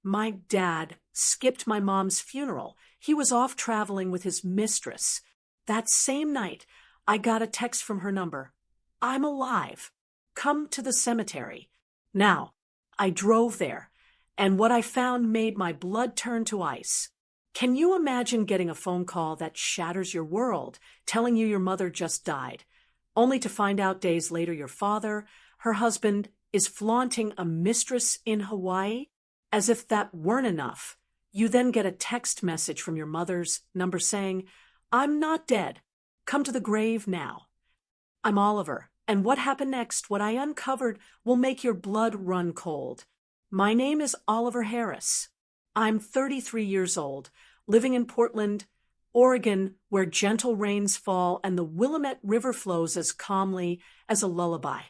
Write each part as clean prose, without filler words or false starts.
My dad skipped my mom's funeral. He was off traveling with his mistress. That same night, I got a text from her number. I'm alive. Come to the cemetery. Now, I drove there, and what I found made my blood turn to ice. Can you imagine getting a phone call that shatters your world, telling you your mother just died, only to find out days later your father, her husband, is flaunting a mistress in Hawaii? As if that weren't enough, you then get a text message from your mother's number saying, I'm not dead. Come to the grave now. I'm Oliver, and what happened next, what I uncovered, will make your blood run cold. My name is Oliver Harris. I'm 33 years old, living in Portland, Oregon, where gentle rains fall and the Willamette River flows as calmly as a lullaby.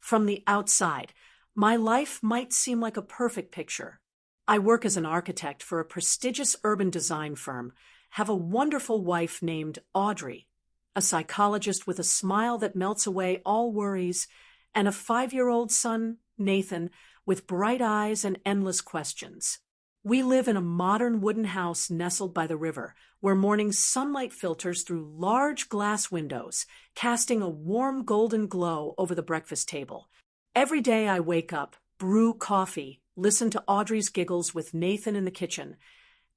From the outside, my life might seem like a perfect picture. I work as an architect for a prestigious urban design firm, have a wonderful wife named Audrey, a psychologist with a smile that melts away all worries, and a 5-year-old son, Nathan, with bright eyes and endless questions. We live in a modern wooden house nestled by the river, where morning sunlight filters through large glass windows, casting a warm golden glow over the breakfast table. Every day I wake up, brew coffee, listen to Audrey's giggles with Nathan in the kitchen,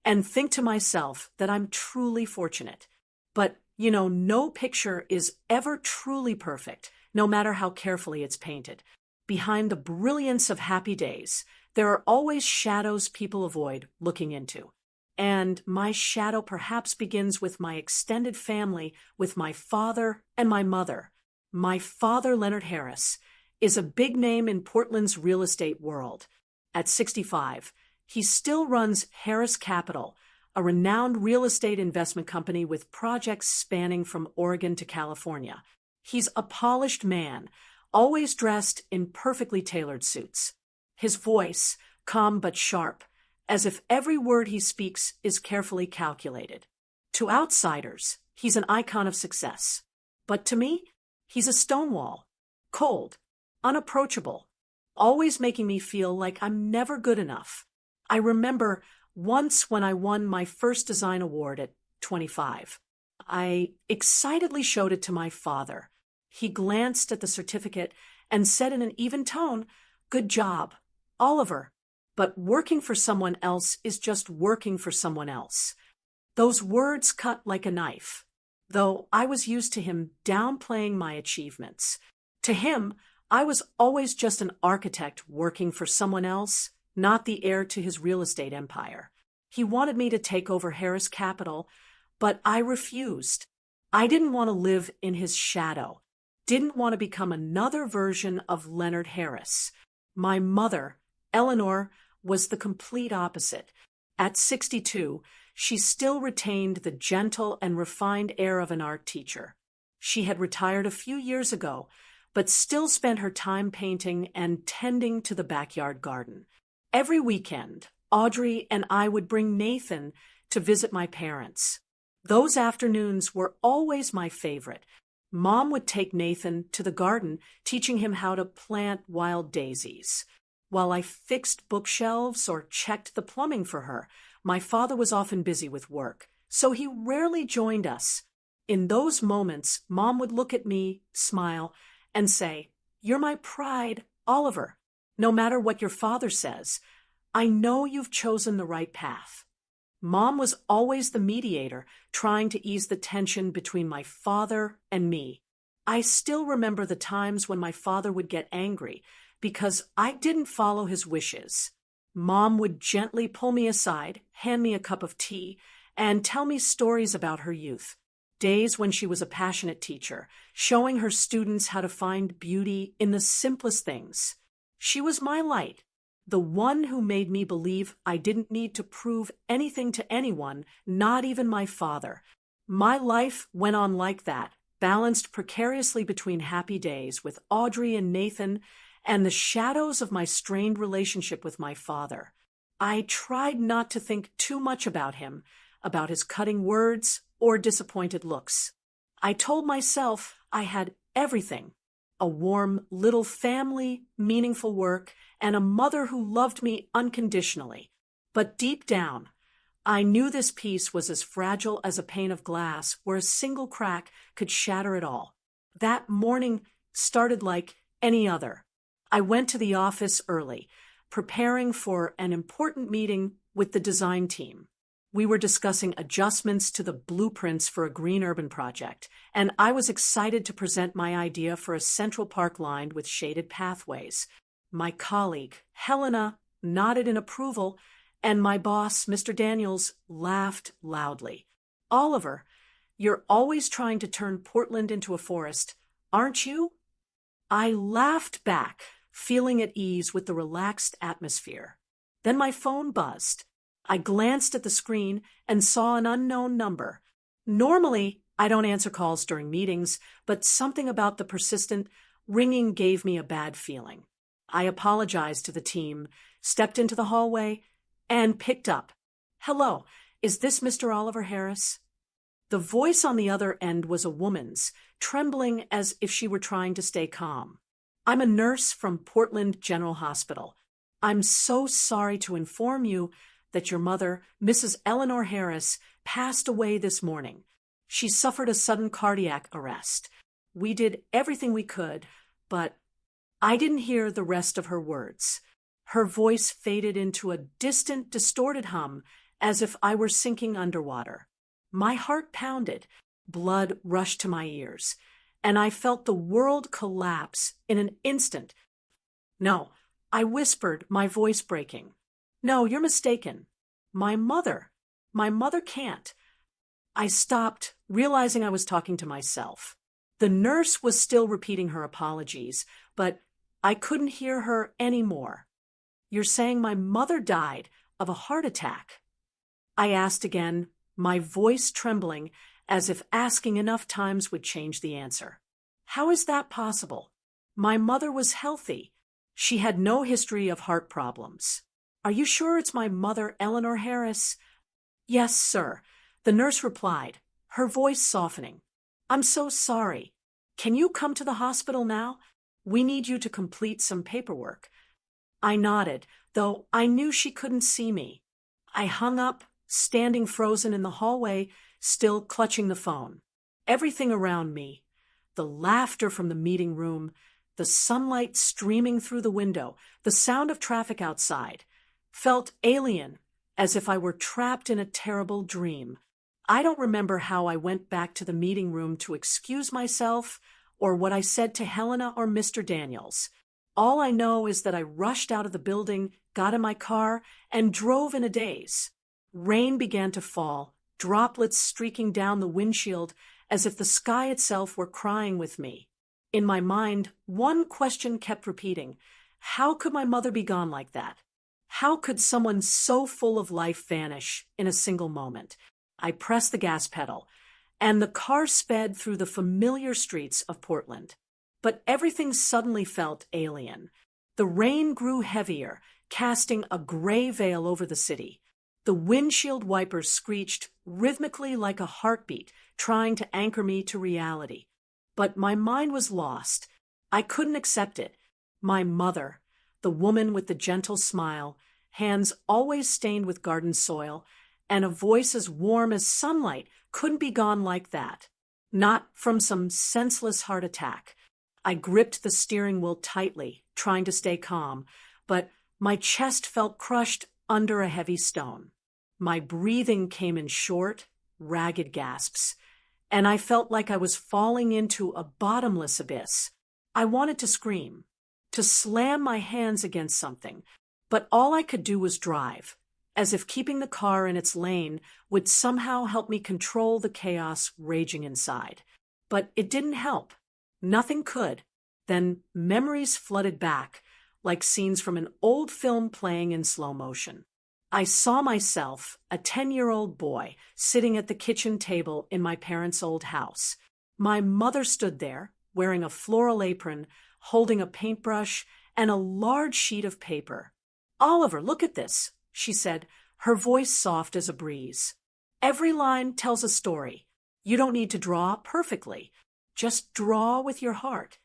and think to myself that I'm truly fortunate. But, no picture is ever truly perfect, no matter how carefully it's painted. Behind the brilliance of happy days, there are always shadows people avoid looking into. And my shadow perhaps begins with my extended family, with my father and my mother. My father, Leonard Harris, is a big name in Portland's real estate world. At 65, he still runs Harris Capital, a renowned real estate investment company with projects spanning from Oregon to California. He's a polished man, always dressed in perfectly tailored suits. His voice, calm but sharp, as if every word he speaks is carefully calculated. To outsiders, he's an icon of success. But to me, he's a stonewall, cold, unapproachable, always making me feel like I'm never good enough. I remember once when I won my first design award at 25. I excitedly showed it to my father. He glanced at the certificate and said in an even tone, "Good job, Oliver." But working for someone else is just working for someone else. Those words cut like a knife, though I was used to him downplaying my achievements. To him, I was always just an architect working for someone else, not the heir to his real estate empire. He wanted me to take over Harris Capital, but I refused. I didn't want to live in his shadow, didn't want to become another version of Leonard Harris. My mother, Eleanor, was the complete opposite. At 62, she still retained the gentle and refined air of an art teacher. She had retired a few years ago, but still spent her time painting and tending to the backyard garden. Every weekend, Audrey and I would bring Nathan to visit my parents. Those afternoons were always my favorite. Mom would take Nathan to the garden, teaching him how to plant wild daisies. While I fixed bookshelves or checked the plumbing for her, my father was often busy with work, so he rarely joined us. In those moments, Mom would look at me, smile, and say, "You're my pride, Oliver. No matter what your father says, I know you've chosen the right path." Mom was always the mediator, trying to ease the tension between my father and me. I still remember the times when my father would get angry because I didn't follow his wishes. Mom would gently pull me aside, hand me a cup of tea, and tell me stories about her youth. Days when she was a passionate teacher, showing her students how to find beauty in the simplest things. She was my light, the one who made me believe I didn't need to prove anything to anyone, not even my father. My life went on like that, balanced precariously between happy days with Audrey and Nathan and the shadows of my strained relationship with my father. I tried not to think too much about him, about his cutting words or disappointed looks. I told myself I had everything: a warm little family, meaningful work, and a mother who loved me unconditionally. But deep down, I knew this peace was as fragile as a pane of glass where a single crack could shatter it all. That morning started like any other. I went to the office early, preparing for an important meeting with the design team. We were discussing adjustments to the blueprints for a green urban project, and I was excited to present my idea for a Central Park lined with shaded pathways. My colleague, Helena, nodded in approval, and my boss, Mr. Daniels, laughed loudly. "Oliver, you're always trying to turn Portland into a forest, aren't you?" I laughed back, feeling at ease with the relaxed atmosphere. Then my phone buzzed. I glanced at the screen and saw an unknown number. Normally, I don't answer calls during meetings, but something about the persistent ringing gave me a bad feeling. I apologized to the team, stepped into the hallway, and picked up. "Hello, is this Mr. Oliver Harris?" The voice on the other end was a woman's, trembling as if she were trying to stay calm. "I'm a nurse from Portland General Hospital. I'm so sorry to inform you that your mother, Mrs. Eleanor Harris, passed away this morning. She suffered a sudden cardiac arrest. We did everything we could, but—" I didn't hear the rest of her words. Her voice faded into a distant, distorted hum, as if I were sinking underwater. My heart pounded, blood rushed to my ears, and I felt the world collapse in an instant. "No," I whispered, my voice breaking. "No, you're mistaken. My mother can't." I stopped, realizing I was talking to myself. The nurse was still repeating her apologies, but I couldn't hear her anymore. "You're saying my mother died of a heart attack?" I asked again, my voice trembling as if asking enough times would change the answer. "How is that possible? My mother was healthy. She had no history of heart problems." "Are you sure it's my mother, Eleanor Harris?" "Yes, sir," the nurse replied, her voice softening. "I'm so sorry. Can you come to the hospital now? We need you to complete some paperwork." I nodded, though I knew she couldn't see me. I hung up, standing frozen in the hallway, still clutching the phone. Everything around me, the laughter from the meeting room, the sunlight streaming through the window, the sound of traffic outside, felt alien, as if I were trapped in a terrible dream. I don't remember how I went back to the meeting room to excuse myself, or what I said to Helena or Mr. Daniels. All I know is that I rushed out of the building, got in my car, and drove in a daze. Rain began to fall, droplets streaking down the windshield as if the sky itself were crying with me. In my mind, one question kept repeating: how could my mother be gone like that? How could someone so full of life vanish in a single moment? I pressed the gas pedal, and the car sped through the familiar streets of Portland. But everything suddenly felt alien. The rain grew heavier, casting a gray veil over the city. The windshield wipers screeched rhythmically like a heartbeat, trying to anchor me to reality. But my mind was lost. I couldn't accept it. My mother, the woman with the gentle smile, hands always stained with garden soil, and a voice as warm as sunlight, couldn't be gone like that. Not from some senseless heart attack. I gripped the steering wheel tightly, trying to stay calm, but my chest felt crushed under a heavy stone. My breathing came in short, ragged gasps, and I felt like I was falling into a bottomless abyss. I wanted to scream, to slam my hands against something, but all I could do was drive, as if keeping the car in its lane would somehow help me control the chaos raging inside. But it didn't help. Nothing could. Then memories flooded back, like scenes from an old film playing in slow motion. I saw myself, a 10-year-old boy, sitting at the kitchen table in my parents' old house. My mother stood there, wearing a floral apron, holding a paintbrush and a large sheet of paper. "Oliver, look at this," she said, her voice soft as a breeze. "Every line tells a story. You don't need to draw perfectly. Just draw with your heart."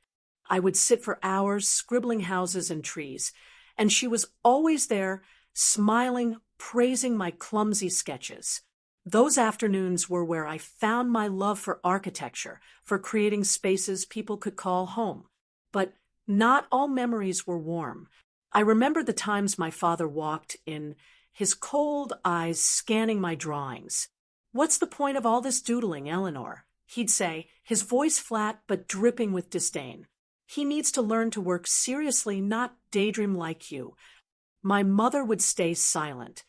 I would sit for hours scribbling houses and trees, and she was always there, smiling praising my clumsy sketches. Those afternoons were where I found my love for architecture, for creating spaces people could call home. But not all memories were warm. I remember the times my father walked in, his cold eyes scanning my drawings. "What's the point of all this doodling, Eleanor?" he'd say, his voice flat but dripping with disdain. "He needs to learn to work seriously, not daydream like you." My mother would stay silent,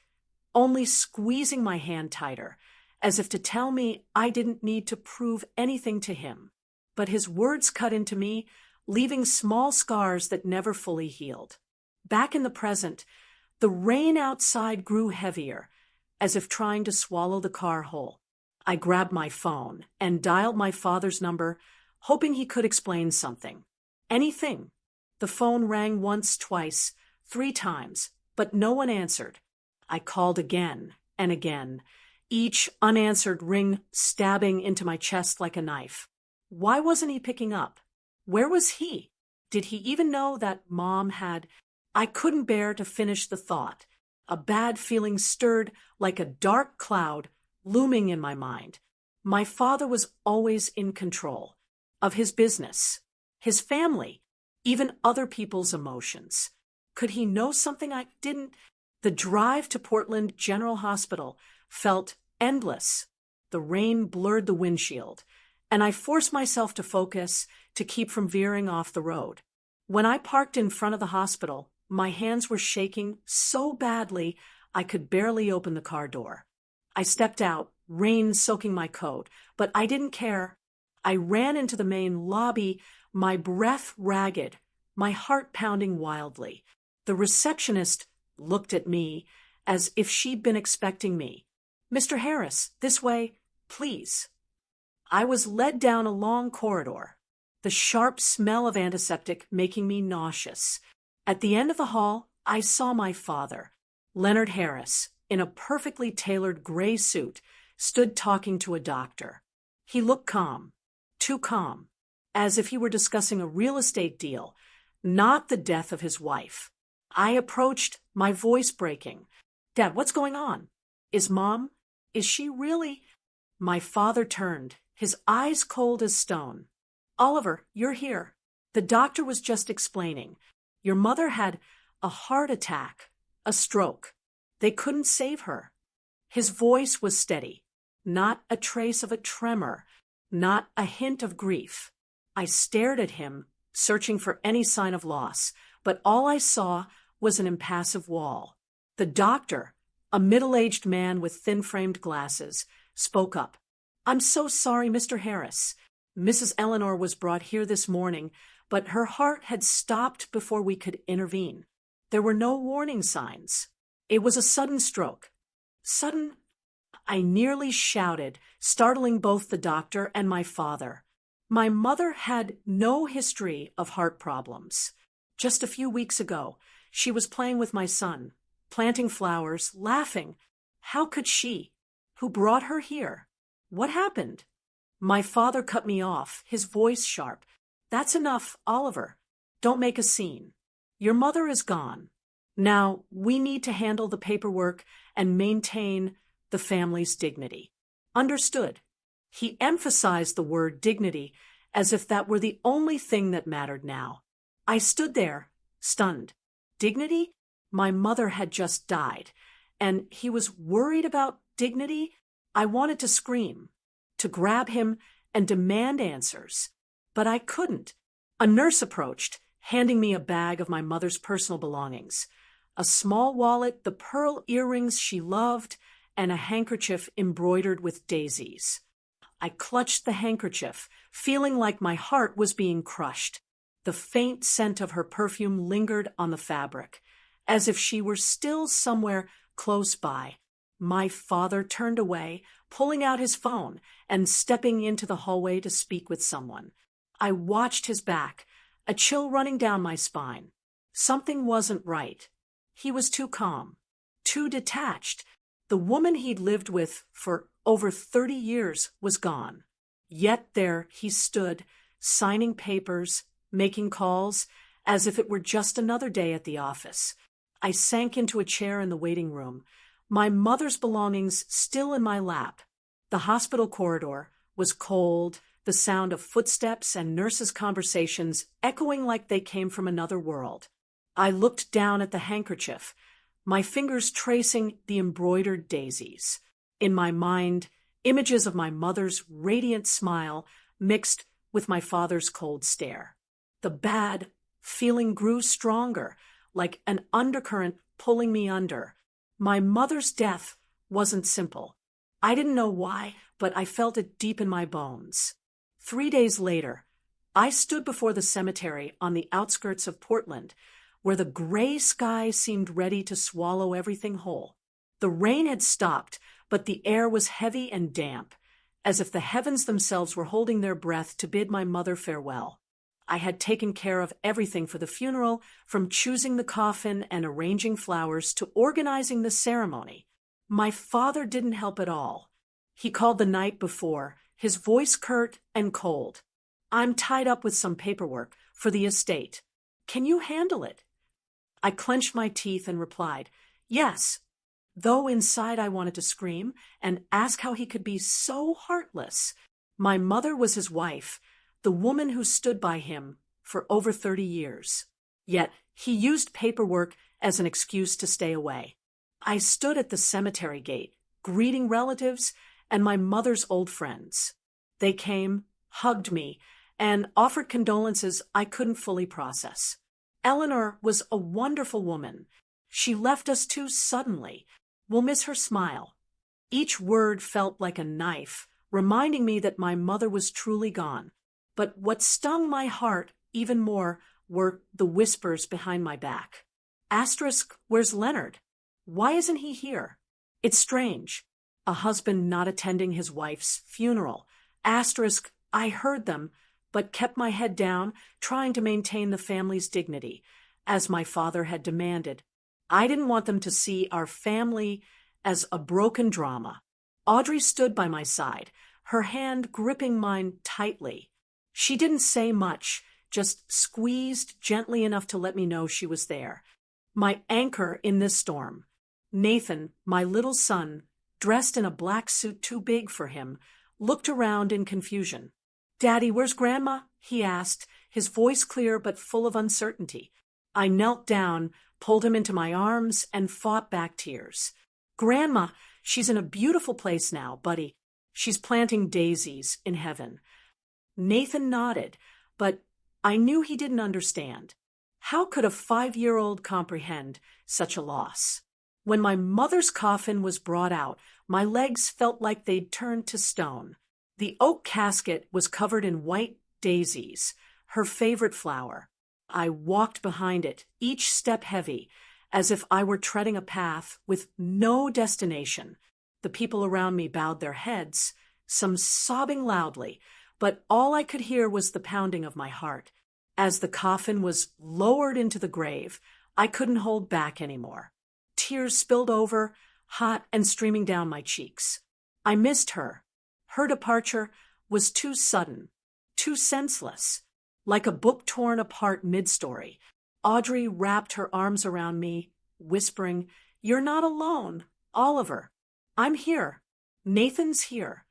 only squeezing my hand tighter, as if to tell me I didn't need to prove anything to him. But his words cut into me, leaving small scars that never fully healed. Back in the present, the rain outside grew heavier, as if trying to swallow the car whole. I grabbed my phone and dialed my father's number, hoping he could explain something. Anything. The phone rang once, twice, 3 times, but no one answered. I called again and again, each unanswered ring stabbing into my chest like a knife. Why wasn't he picking up? Where was he? Did he even know that Mom had... I couldn't bear to finish the thought. A bad feeling stirred like a dark cloud looming in my mind. My father was always in control of his business, his family, even other people's emotions. Could he know something I didn't? The drive to Portland General Hospital felt endless. The rain blurred the windshield, and I forced myself to focus to keep from veering off the road. When I parked in front of the hospital, my hands were shaking so badly I could barely open the car door. I stepped out, rain soaking my coat, but I didn't care. I ran into the main lobby, my breath ragged, my heart pounding wildly. The receptionist looked at me as if she'd been expecting me. "Mr. Harris, this way, please." I was led down a long corridor, the sharp smell of antiseptic making me nauseous. At the end of the hall, I saw my father, Leonard Harris, in a perfectly tailored gray suit, stood talking to a doctor. He looked calm, too calm, as if he were discussing a real estate deal, not the death of his wife. I approached, my voice breaking. "Dad, what's going on? Is she really—" My father turned, his eyes cold as stone. "Oliver, you're here. The doctor was just explaining. Your mother had a heart attack, a stroke. They couldn't save her." His voice was steady, not a trace of a tremor, not a hint of grief. I stared at him, searching for any sign of loss, but all I saw was an impassive wall. The doctor, a middle-aged man with thin-framed glasses, spoke up. "I'm so sorry, Mr. Harris. Mrs. Eleanor was brought here this morning, but her heart had stopped before we could intervene. There were no warning signs. It was a sudden stroke." "Sudden?" I nearly shouted, startling both the doctor and my father. My mother had no history of heart problems. Just a few weeks ago, she was playing with my son, planting flowers, laughing. How could she? Who brought her here? What happened? My father cut me off, his voice sharp. "That's enough, Oliver. Don't make a scene. Your mother is gone. Now we need to handle the paperwork and maintain the family's dignity." "Understood." He emphasized the word dignity as if that were the only thing that mattered now. I stood there, stunned. Dignity? My mother had just died, and he was worried about dignity? I wanted to scream, to grab him and demand answers, but I couldn't. A nurse approached, handing me a bag of my mother's personal belongings, a small wallet, the pearl earrings she loved, and a handkerchief embroidered with daisies. I clutched the handkerchief, feeling like my heart was being crushed. The faint scent of her perfume lingered on the fabric, as if she were still somewhere close by. My father turned away, pulling out his phone and stepping into the hallway to speak with someone. I watched his back, a chill running down my spine. Something wasn't right. He was too calm, too detached. The woman he'd lived with for over 30 years was gone. Yet there he stood, signing papers, making calls, as if it were just another day at the office. I sank into a chair in the waiting room, my mother's belongings still in my lap. The hospital corridor was cold, the sound of footsteps and nurses' conversations echoing like they came from another world. I looked down at the handkerchief, my fingers tracing the embroidered daisies. In my mind, images of my mother's radiant smile mixed with my father's cold stare. The bad feeling grew stronger, like an undercurrent pulling me under. My mother's death wasn't simple. I didn't know why, but I felt it deep in my bones. 3 days later, I stood before the cemetery on the outskirts of Portland, where the gray sky seemed ready to swallow everything whole. The rain had stopped, but the air was heavy and damp, as if the heavens themselves were holding their breath to bid my mother farewell. I had taken care of everything for the funeral, from choosing the coffin and arranging flowers to organizing the ceremony. My father didn't help at all. He called the night before, his voice curt and cold. "I'm tied up with some paperwork for the estate. Can you handle it?" I clenched my teeth and replied, "Yes," though inside I wanted to scream and ask how he could be so heartless. My mother was his wife, the woman who stood by him for over 30 years. Yet he used paperwork as an excuse to stay away. I stood at the cemetery gate, greeting relatives and my mother's old friends. They came, hugged me, and offered condolences I couldn't fully process. Eleanor was a wonderful woman. She left us too suddenly. We'll miss her smile. Each word felt like a knife, reminding me that my mother was truly gone. But what stung my heart even more were the whispers behind my back. Asterisk, where's Leonard? Why isn't he here? It's strange. A husband not attending his wife's funeral. Asterisk, I heard them, but kept my head down, trying to maintain the family's dignity, as my father had demanded. I didn't want them to see our family as a broken drama. Audrey stood by my side, her hand gripping mine tightly. She didn't say much, just squeezed gently enough to let me know she was there. My anchor in this storm. Nathan, my little son, dressed in a black suit too big for him, looked around in confusion. "Daddy, where's Grandma?" he asked, his voice clear but full of uncertainty. I knelt down, pulled him into my arms, and fought back tears. "Grandma, she's in a beautiful place now, buddy. She's planting daisies in heaven." Nathan nodded, but I knew he didn't understand. How could a 5-year-old comprehend such a loss? When my mother's coffin was brought out, my legs felt like they'd turned to stone. The oak casket was covered in white daisies, her favorite flower. I walked behind it, each step heavy, as if I were treading a path with no destination. The people around me bowed their heads, some sobbing loudly, but all I could hear was the pounding of my heart. As the coffin was lowered into the grave, I couldn't hold back anymore. Tears spilled over, hot and streaming down my cheeks. I missed her. Her departure was too sudden, too senseless. Like a book torn apart mid-story, Audrey wrapped her arms around me, whispering, "You're not alone, Oliver. I'm here. Nathan's here."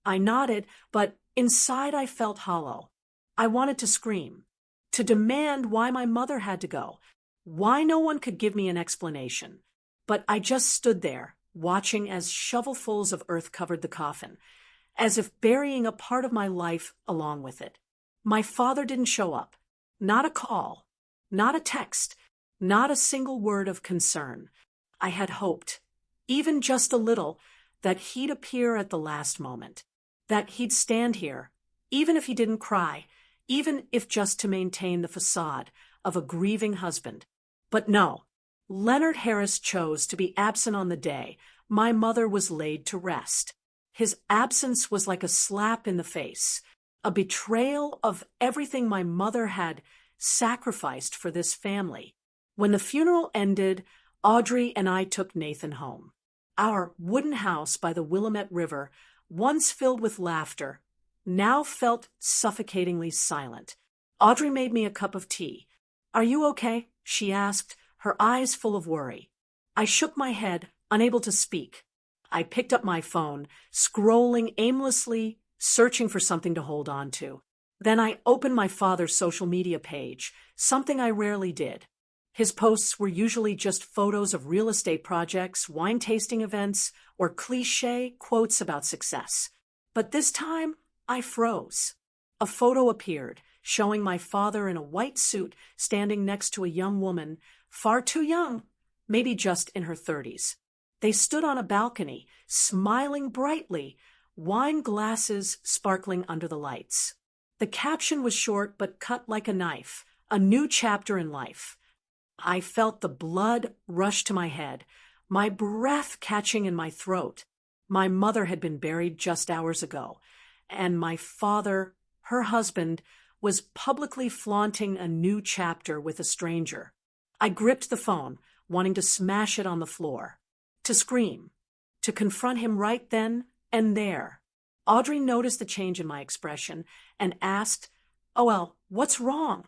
I nodded, but inside I felt hollow. I wanted to scream, to demand why my mother had to go, why no one could give me an explanation. But I just stood there, watching as shovelfuls of earth covered the coffin, as if burying a part of my life along with it. My father didn't show up. Not a call, not a text, not a single word of concern. I had hoped, even just a little, that he'd appear at the last moment, that he'd stand here, even if he didn't cry, even if just to maintain the facade of a grieving husband. But no, Leonard Harris chose to be absent on the day my mother was laid to rest. His absence was like a slap in the face, a betrayal of everything my mother had sacrificed for this family. When the funeral ended, Audrey and I took Nathan home. Our wooden house by the Willamette River, once filled with laughter, now felt suffocatingly silent. Audrey made me a cup of tea. "Are you okay?" she asked, her eyes full of worry. I shook my head, unable to speak. I picked up my phone, scrolling aimlessly, searching for something to hold on to. Then I opened my father's social media page, something I rarely did. His posts were usually just photos of real estate projects, wine tasting events, or cliché quotes about success. But this time, I froze. A photo appeared, showing my father in a white suit standing next to a young woman, far too young, maybe just in her 30s. They stood on a balcony, smiling brightly, wine glasses sparkling under the lights. The caption was short but cut like a knife, a new chapter in life. I felt the blood rush to my head, my breath catching in my throat. My mother had been buried just hours ago, and my father, her husband, was publicly flaunting a new chapter with a stranger. I gripped the phone, wanting to smash it on the floor, to scream, to confront him right then and there. Audrey noticed the change in my expression and asked, "Oh, well, what's wrong?"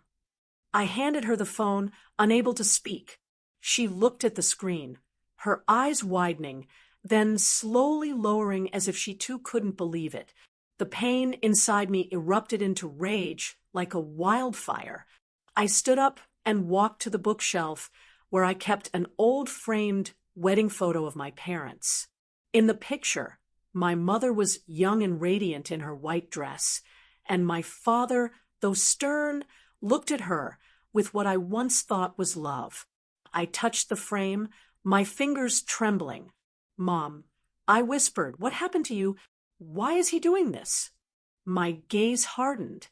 I handed her the phone, unable to speak. She looked at the screen, her eyes widening, then slowly lowering as if she too couldn't believe it. The pain inside me erupted into rage like a wildfire. I stood up and walked to the bookshelf where I kept an old framed wedding photo of my parents. In the picture, my mother was young and radiant in her white dress, and my father, though stern, looked at her with what I once thought was love. I touched the frame, my fingers trembling. "Mom," I whispered, "what happened to you? Why is he doing this?" My gaze hardened,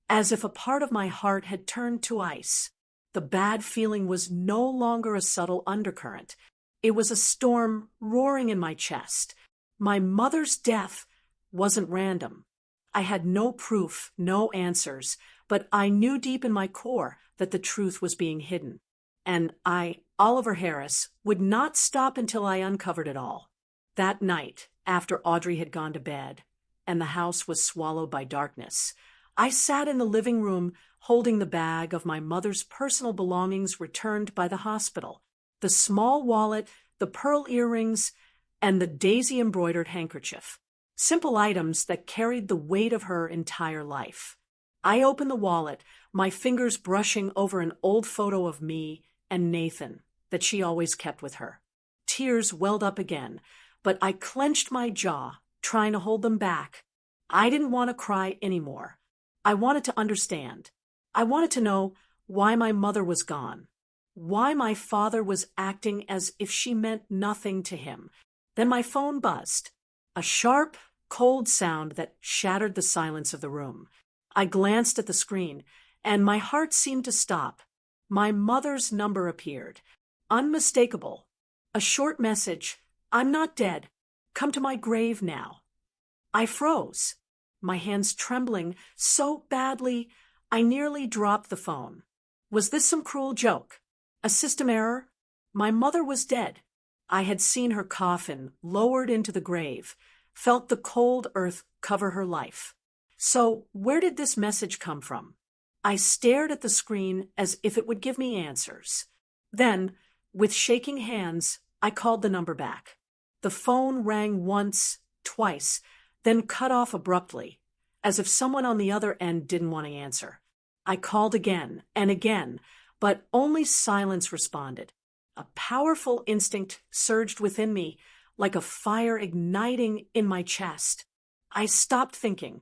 as if a part of my heart had turned to ice. The bad feeling was no longer a subtle undercurrent. It was a storm roaring in my chest. My mother's death wasn't random. I had no proof, no answers, but I knew deep in my core that the truth was being hidden. And I, Oliver Harris, would not stop until I uncovered it all. That night, after Audrey had gone to bed, and the house was swallowed by darkness, I sat in the living room holding the bag of my mother's personal belongings returned by the hospital, the small wallet, the pearl earrings, and the daisy-embroidered handkerchief, simple items that carried the weight of her entire life. I opened the wallet, my fingers brushing over an old photo of me and Nathan that she always kept with her. Tears welled up again, but I clenched my jaw, trying to hold them back. I didn't want to cry anymore. I wanted to understand. I wanted to know why my mother was gone, why my father was acting as if she meant nothing to him. Then my phone buzzed, a sharp, cold sound that shattered the silence of the room. I glanced at the screen, and my heart seemed to stop. My mother's number appeared, unmistakable. A short message, "I'm not dead. Come to my grave now." I froze, my hands trembling so badly I nearly dropped the phone. Was this some cruel joke? A system error? My mother was dead. I had seen her coffin lowered into the grave, felt the cold earth cover her life. So where did this message come from? I stared at the screen as if it would give me answers. Then, with shaking hands, I called the number back. The phone rang once, twice, then cut off abruptly, as if someone on the other end didn't want to answer. I called again and again, but only silence responded. A powerful instinct surged within me, like a fire igniting in my chest. I stopped thinking.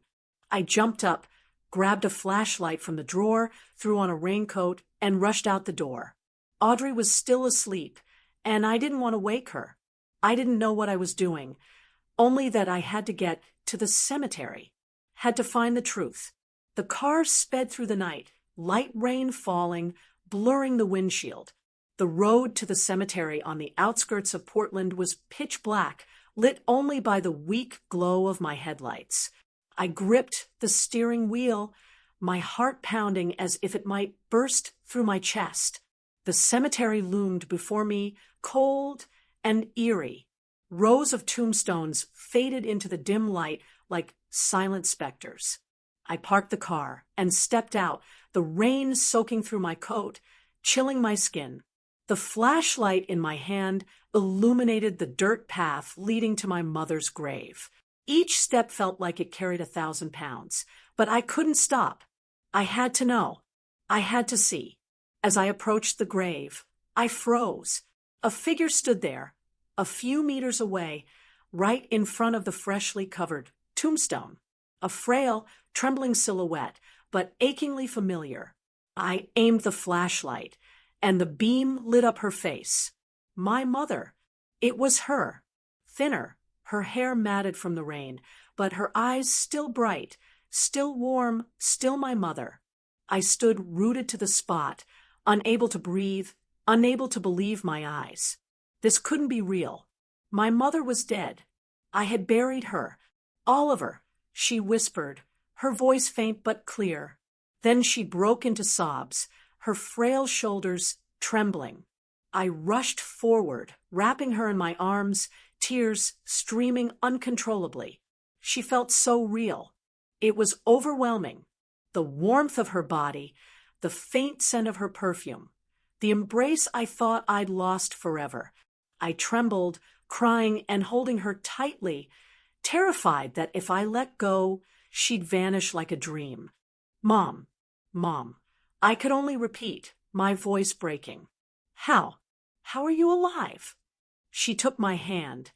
I jumped up, grabbed a flashlight from the drawer, threw on a raincoat, and rushed out the door. Audrey was still asleep, and I didn't want to wake her. I didn't know what I was doing, only that I had to get to the cemetery, had to find the truth. The car sped through the night, light rain falling, blurring the windshield. The road to the cemetery on the outskirts of Portland was pitch black, lit only by the weak glow of my headlights. I gripped the steering wheel, my heart pounding as if it might burst through my chest. The cemetery loomed before me, cold and eerie. Rows of tombstones faded into the dim light like silent specters. I parked the car and stepped out, the rain soaking through my coat, chilling my skin. The flashlight in my hand illuminated the dirt path leading to my mother's grave. Each step felt like it carried 1,000 pounds, but I couldn't stop. I had to know. I had to see. As I approached the grave, I froze. A figure stood there, a few meters away, right in front of the freshly covered tombstone. A frail, trembling silhouette, but achingly familiar. I aimed the flashlight, and the beam lit up her face. My mother. It was her. Thinner, her hair matted from the rain, but her eyes still bright, still warm, still my mother. I stood rooted to the spot, unable to breathe, unable to believe my eyes. This couldn't be real. My mother was dead. I had buried her. Oliver, she whispered, her voice faint but clear. Then she broke into sobs, her frail shoulders trembling. I rushed forward, wrapping her in my arms, tears streaming uncontrollably. She felt so real. It was overwhelming. The warmth of her body, the faint scent of her perfume, the embrace I thought I'd lost forever. I trembled, crying and holding her tightly, terrified that if I let go, she'd vanish like a dream. Mom, Mom, I could only repeat, my voice breaking. How? How are you alive? She took my hand,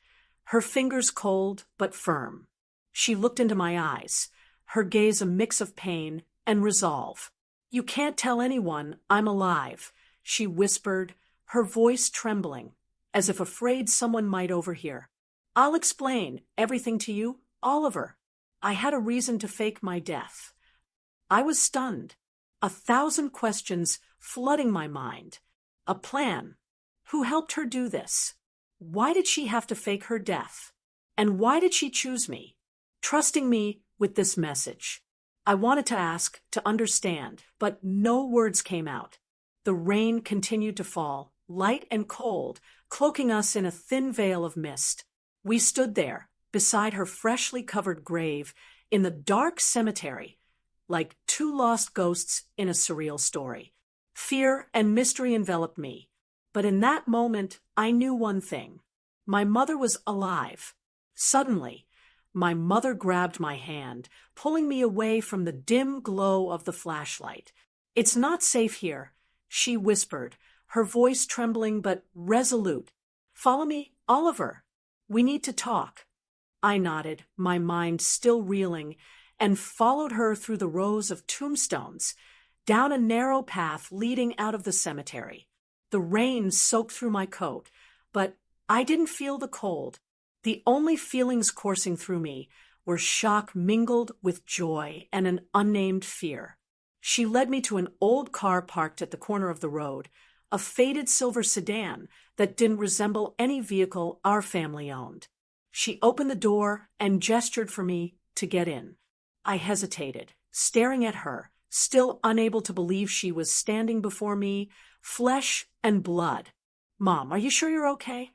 her fingers cold but firm. She looked into my eyes, her gaze a mix of pain and resolve. You can't tell anyone I'm alive, she whispered, her voice trembling, as if afraid someone might overhear. I'll explain everything to you, Oliver. I had a reason to fake my death. I was stunned, 1,000 questions flooding my mind. A plan. Who helped her do this? Why did she have to fake her death? And why did she choose me, trusting me with this message? I wanted to ask, to understand, but no words came out. The rain continued to fall, light and cold, cloaking us in a thin veil of mist. We stood there, beside her freshly covered grave, in the dark cemetery, like two lost ghosts in a surreal story. Fear and mystery enveloped me. But in that moment, I knew one thing. My mother was alive. Suddenly, my mother grabbed my hand, pulling me away from the dim glow of the flashlight. It's not safe here, she whispered, her voice trembling but resolute. Follow me, Oliver. We need to talk. I nodded, my mind still reeling, and followed her through the rows of tombstones, down a narrow path leading out of the cemetery. The rain soaked through my coat, but I didn't feel the cold. The only feelings coursing through me were shock mingled with joy and an unnamed fear. She led me to an old car parked at the corner of the road, a faded silver sedan that didn't resemble any vehicle our family owned. She opened the door and gestured for me to get in. I hesitated, staring at her, still unable to believe she was standing before me, flesh and blood. Mom, are you sure you're okay?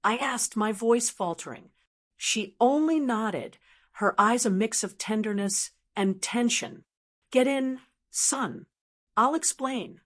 I asked, my voice faltering. She only nodded, her eyes a mix of tenderness and tension. Get in, son. I'll explain.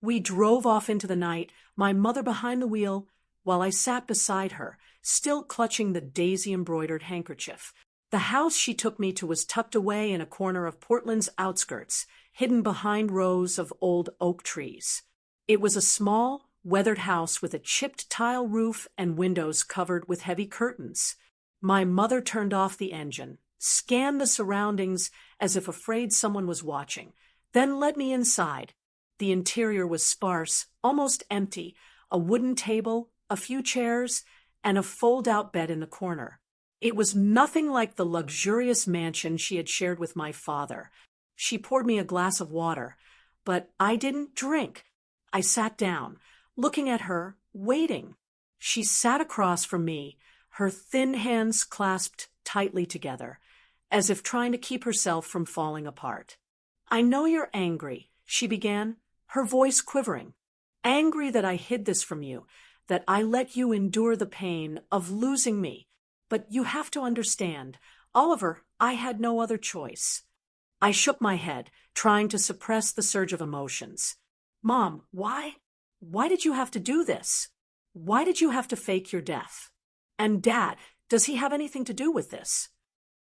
We drove off into the night, my mother behind the wheel, while I sat beside her, still clutching the daisy-embroidered handkerchief. The house she took me to was tucked away in a corner of Portland's outskirts, hidden behind rows of old oak trees. It was a small, weathered house with a chipped tile roof and windows covered with heavy curtains. My mother turned off the engine, scanned the surroundings as if afraid someone was watching, then led me inside. The interior was sparse, almost empty, a wooden table, a few chairs, and a fold-out bed in the corner. It was nothing like the luxurious mansion she had shared with my father. She poured me a glass of water, but I didn't drink. I sat down, looking at her, waiting. She sat across from me, her thin hands clasped tightly together, as if trying to keep herself from falling apart. I know you're angry, she began, her voice quivering. Angry that I hid this from you, that I let you endure the pain of losing me. But you have to understand, Oliver, I had no other choice. I shook my head, trying to suppress the surge of emotions. Mom, why? Why did you have to do this? Why did you have to fake your death? And Dad, does he have anything to do with this?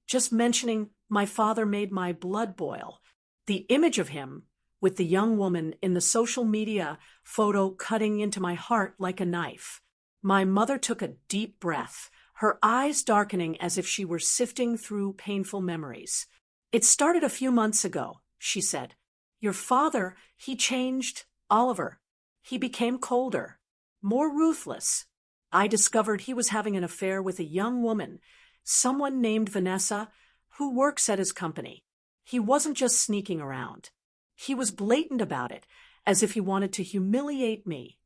Just mentioning my father made my blood boil. The image of him with the young woman in the social media photo cutting into my heart like a knife. My mother took a deep breath, her eyes darkening as if she were sifting through painful memories. It started a few months ago, she said. Your father, he changed, Oliver. He became colder, more ruthless. I discovered he was having an affair with a young woman, someone named Vanessa, who works at his company. He wasn't just sneaking around. He was blatant about it, as if he wanted to humiliate me.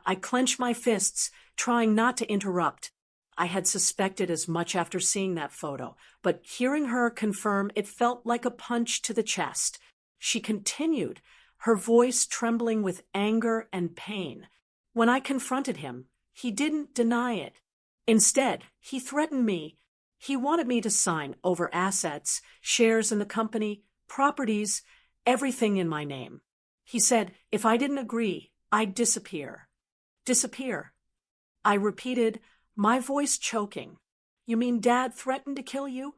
I clenched my fists, trying not to interrupt. I had suspected as much after seeing that photo, but hearing her confirm it felt like a punch to the chest. She continued, her voice trembling with anger and pain. When I confronted him, he didn't deny it. Instead, he threatened me. He wanted me to sign over assets, shares in the company, properties, everything in my name. He said if I didn't agree, I'd disappear. Disappear. I repeated, my voice choking. You mean Dad threatened to kill you?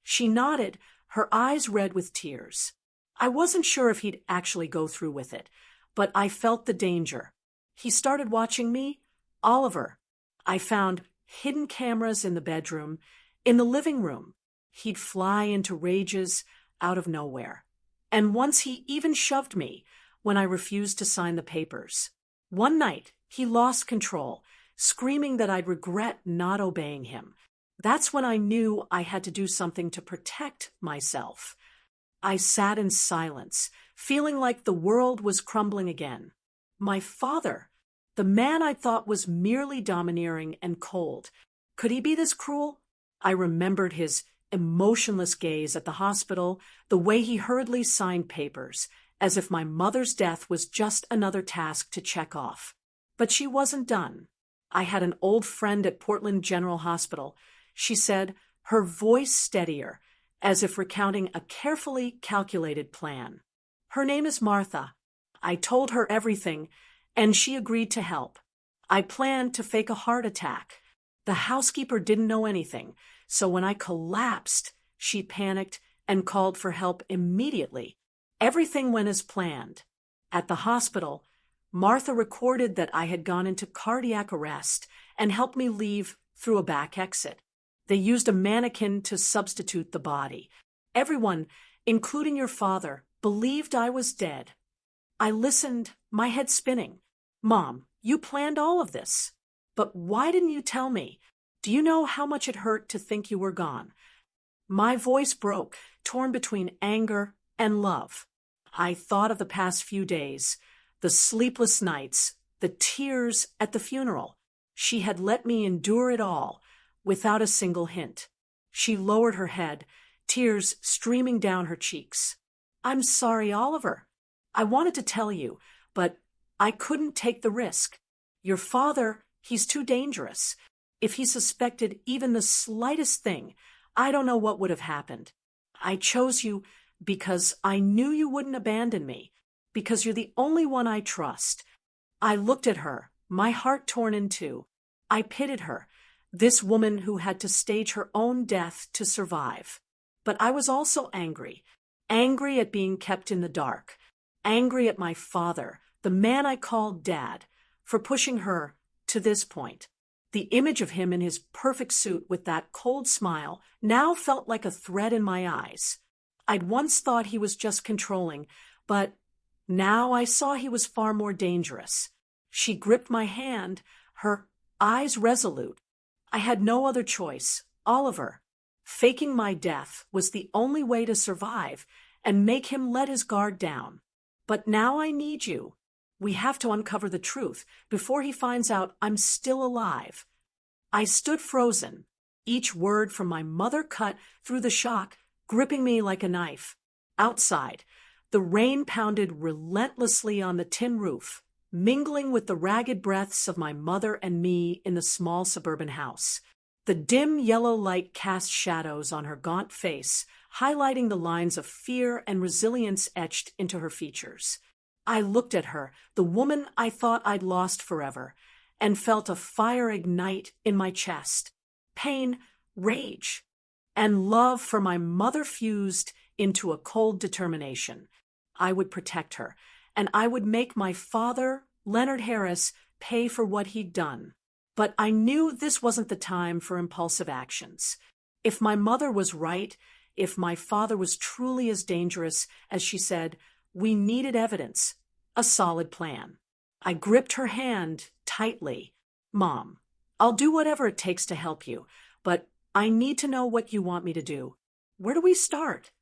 She nodded, her eyes red with tears. I wasn't sure if he'd actually go through with it, but I felt the danger. He started watching me, Oliver. I found hidden cameras in the bedroom, in the living room. He'd fly into rages out of nowhere. And once he even shoved me when I refused to sign the papers. One night, he lost control, screaming that I'd regret not obeying him. That's when I knew I had to do something to protect myself. I sat in silence, feeling like the world was crumbling again. My father, the man I thought was merely domineering and cold, could he be this cruel? I remembered his emotionless gaze at the hospital, the way he hurriedly signed papers, as if my mother's death was just another task to check off. But she wasn't done. I had an old friend at Portland General Hospital. She said, her voice steadier, as if recounting a carefully calculated plan. Her name is Martha. I told her everything, and she agreed to help. I planned to fake a heart attack. The housekeeper didn't know anything, so when I collapsed, she panicked and called for help immediately. Everything went as planned. At the hospital, Martha recorded that I had gone into cardiac arrest and helped me leave through a back exit. They used a mannequin to substitute the body. Everyone, including your father, believed I was dead. I listened, my head spinning. Mom, you planned all of this. But why didn't you tell me? Do you know how much it hurt to think you were gone? My voice broke, torn between anger and love. I thought of the past few days, the sleepless nights, the tears at the funeral. She had let me endure it all, without a single hint. She lowered her head, tears streaming down her cheeks. I'm sorry, Oliver. I wanted to tell you, but I couldn't take the risk. Your father, he's too dangerous. If he suspected even the slightest thing, I don't know what would have happened. I chose you because I knew you wouldn't abandon me, because you're the only one I trust. I looked at her, my heart torn in two. I pitied her, this woman who had to stage her own death to survive. But I was also angry at being kept in the dark, angry at my father, the man I called Dad, for pushing her to this point. The image of him in his perfect suit with that cold smile now felt like a thread in my eyes. I'd once thought he was just controlling, but now I saw he was far more dangerous. She gripped my hand, her eyes resolute. I had no other choice. Oliver. Faking my death was the only way to survive and make him let his guard down. But now I need you. We have to uncover the truth before he finds out I'm still alive. I stood frozen, each word from my mother cut through the shock, gripping me like a knife. Outside, the rain pounded relentlessly on the tin roof, mingling with the ragged breaths of my mother and me in the small suburban house. The dim yellow light cast shadows on her gaunt face, highlighting the lines of fear and resilience etched into her features. I looked at her, the woman I thought I'd lost forever, and felt a fire ignite in my chest. Pain, rage, and love for my mother fused into a cold determination. I would protect her, and I would make my father, Leonard Harris, pay for what he'd done. But I knew this wasn't the time for impulsive actions. If my mother was right, if my father was truly as dangerous as she said, we needed evidence, a solid plan. I gripped her hand tightly. Mom, I'll do whatever it takes to help you, but I need to know what you want me to do. Where do we start?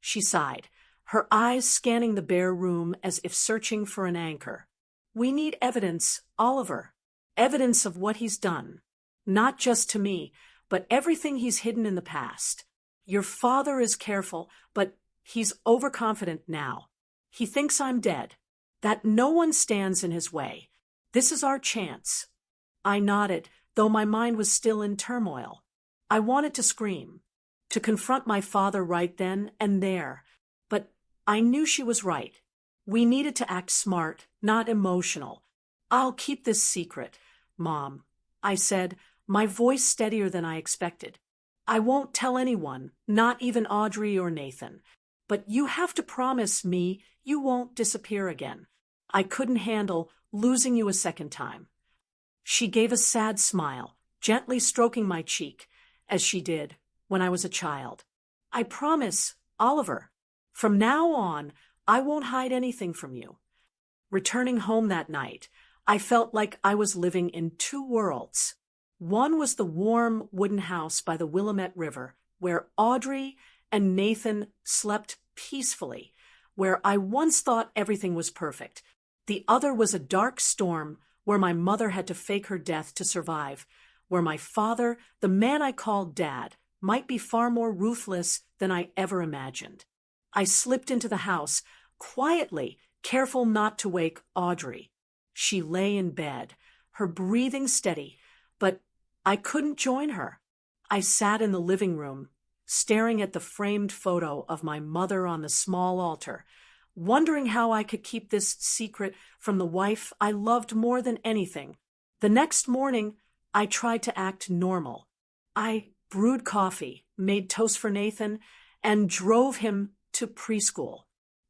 She sighed, her eyes scanning the bare room as if searching for an anchor. We need evidence, Oliver. Evidence of what he's done. Not just to me, but everything he's hidden in the past. Your father is careful, but he's overconfident now. He thinks I'm dead, that no one stands in his way. This is our chance. I nodded, though my mind was still in turmoil. I wanted to scream, to confront my father right then and there, but I knew she was right. We needed to act smart, not emotional. I'll keep this secret, Mom, I said, my voice steadier than I expected. I won't tell anyone, not even Audrey or Nathan. But you have to promise me you won't disappear again. I couldn't handle losing you a second time. She gave a sad smile, gently stroking my cheek, as she did when I was a child. I promise, Oliver. From now on, I won't hide anything from you. Returning home that night, I felt like I was living in two worlds. One was the warm wooden house by the Willamette River, where Audrey and Nathan slept peacefully, where I once thought everything was perfect. The other was a dark storm where my mother had to fake her death to survive, where my father, the man I called Dad, might be far more ruthless than I ever imagined. I slipped into the house, quietly, careful not to wake Audrey. She lay in bed, her breathing steady, but I couldn't join her. I sat in the living room, staring at the framed photo of my mother on the small altar, wondering how I could keep this secret from the wife I loved more than anything. The next morning, I tried to act normal. I brewed coffee, made toast for Nathan, and drove him to preschool.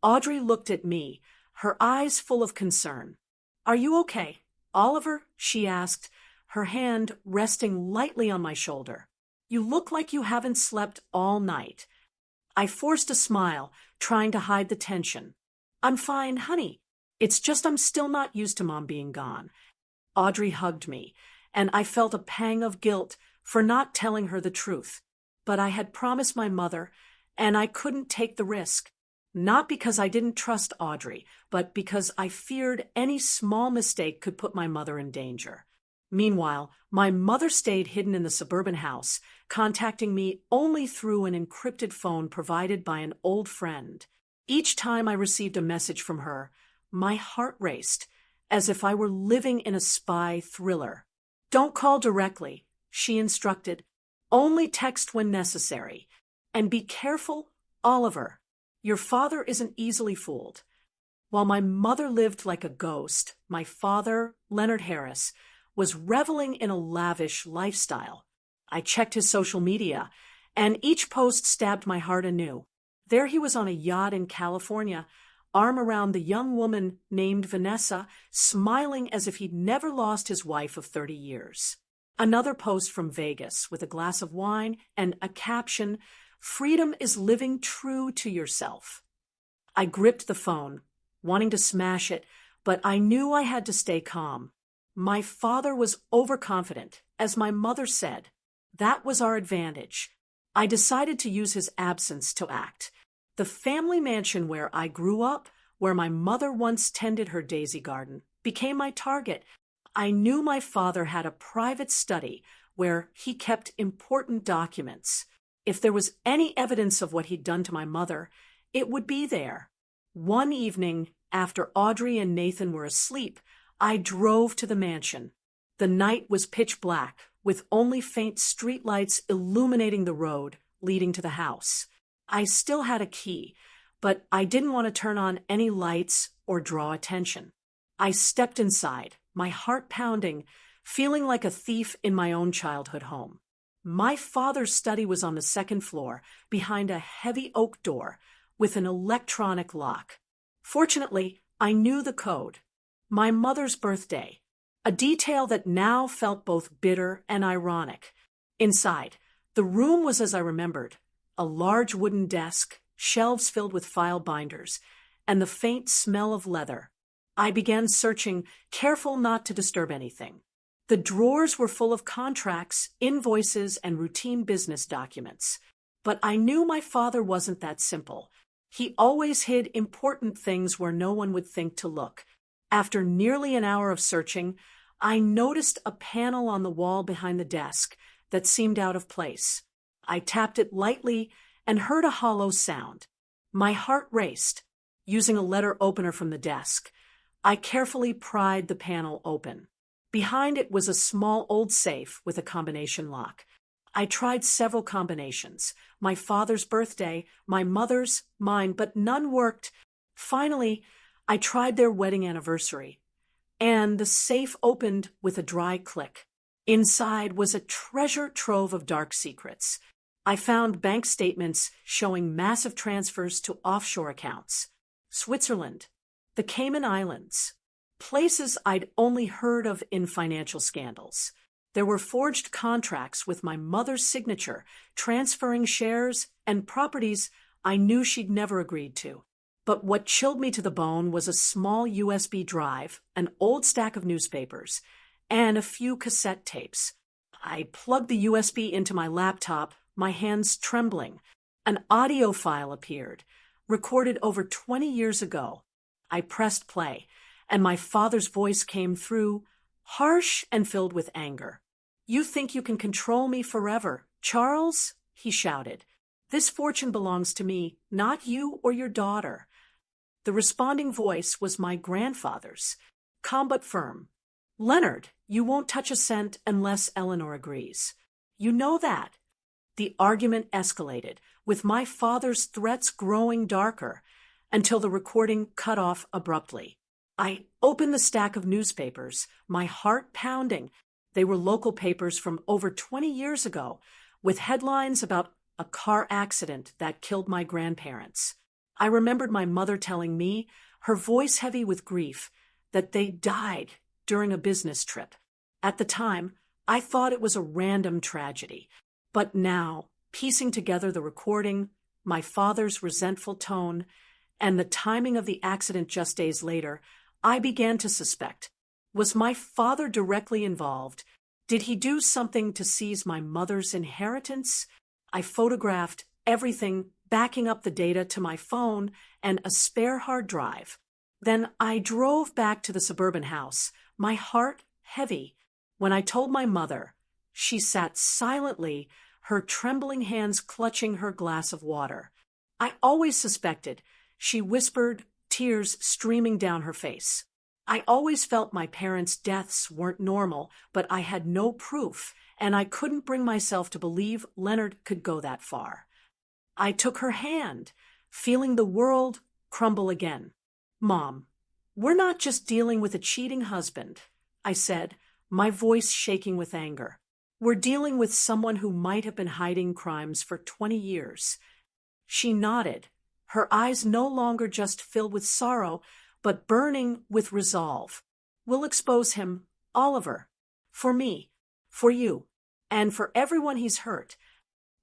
Audrey looked at me, her eyes full of concern. "Are you okay, Oliver?" she asked, her hand resting lightly on my shoulder. "You look like you haven't slept all night." I forced a smile, trying to hide the tension. "I'm fine, honey. It's just I'm still not used to Mom being gone." Audrey hugged me, and I felt a pang of guilt for not telling her the truth. But I had promised my mother, and I couldn't take the risk. Not because I didn't trust Audrey, but because I feared any small mistake could put my mother in danger. Meanwhile, my mother stayed hidden in the suburban house, contacting me only through an encrypted phone provided by an old friend. Each time I received a message from her, my heart raced, as if I were living in a spy thriller. "Don't call directly," she instructed. "Only text when necessary. And be careful, Oliver. Your father isn't easily fooled." While my mother lived like a ghost, my father, Leonard Harris, was reveling in a lavish lifestyle. I checked his social media, and each post stabbed my heart anew. There he was on a yacht in California, arm around the young woman named Vanessa, smiling as if he'd never lost his wife of 30 years. Another post from Vegas with a glass of wine and a caption, "Freedom is living true to yourself." I gripped the phone, wanting to smash it, but I knew I had to stay calm. My father was overconfident, as my mother said. That was our advantage. I decided to use his absence to act. The family mansion where I grew up, where my mother once tended her daisy garden, became my target. I knew my father had a private study where he kept important documents. If there was any evidence of what he'd done to my mother, it would be there. One evening, after Audrey and Nathan were asleep, I drove to the mansion. The night was pitch black, with only faint streetlights illuminating the road leading to the house. I still had a key, but I didn't want to turn on any lights or draw attention. I stepped inside, my heart pounding, feeling like a thief in my own childhood home. My father's study was on the second floor, behind a heavy oak door with an electronic lock. Fortunately, I knew the code. My mother's birthday, a detail that now felt both bitter and ironic. Inside, the room was as I remembered, a large wooden desk, shelves filled with file binders, and the faint smell of leather. I began searching, careful not to disturb anything. The drawers were full of contracts, invoices, and routine business documents. But I knew my father wasn't that simple. He always hid important things where no one would think to look. After nearly an hour of searching, I noticed a panel on the wall behind the desk that seemed out of place. I tapped it lightly and heard a hollow sound. My heart raced. Using a letter opener from the desk, I carefully pried the panel open. Behind it was a small old safe with a combination lock. I tried several combinations, my father's birthday, my mother's, mine, but none worked. Finally, I tried their wedding anniversary, and the safe opened with a dry click. Inside was a treasure trove of dark secrets. I found bank statements showing massive transfers to offshore accounts. Switzerland, the Cayman Islands, places I'd only heard of in financial scandals. There were forged contracts with my mother's signature, transferring shares and properties I knew she'd never agreed to. But what chilled me to the bone was a small USB drive, an old stack of newspapers, and a few cassette tapes. I plugged the USB into my laptop, my hands trembling. An audio file appeared, recorded over 20 years ago. I pressed play, and my father's voice came through, harsh and filled with anger. "You think you can control me forever, Charles?" he shouted. "This fortune belongs to me, not you or your daughter." The responding voice was my grandfather's, calm but firm. "Leonard, you won't touch a cent unless Eleanor agrees. You know that." The argument escalated, with my father's threats growing darker, until the recording cut off abruptly. I opened the stack of newspapers, my heart pounding. They were local papers from over 20 years ago, with headlines about a car accident that killed my grandparents. I remembered my mother telling me, her voice heavy with grief, that they died during a business trip. At the time, I thought it was a random tragedy. But now, piecing together the recording, my father's resentful tone, and the timing of the accident just days later, I began to suspect. Was my father directly involved? Did he do something to seize my mother's inheritance? I photographed everything, backing up the data to my phone and a spare hard drive. Then I drove back to the suburban house, my heart heavy. When I told my mother, she sat silently, her trembling hands clutching her glass of water. I always suspected, she whispered, tears streaming down her face. I always felt my parents' deaths weren't normal, but I had no proof, and I couldn't bring myself to believe Leonard could go that far. I took her hand, feeling the world crumble again. "Mom, we're not just dealing with a cheating husband," I said, my voice shaking with anger. "We're dealing with someone who might have been hiding crimes for 20 years. She nodded, her eyes no longer just filled with sorrow, but burning with resolve. "We'll expose him, Oliver. For me, for you, and for everyone he's hurt."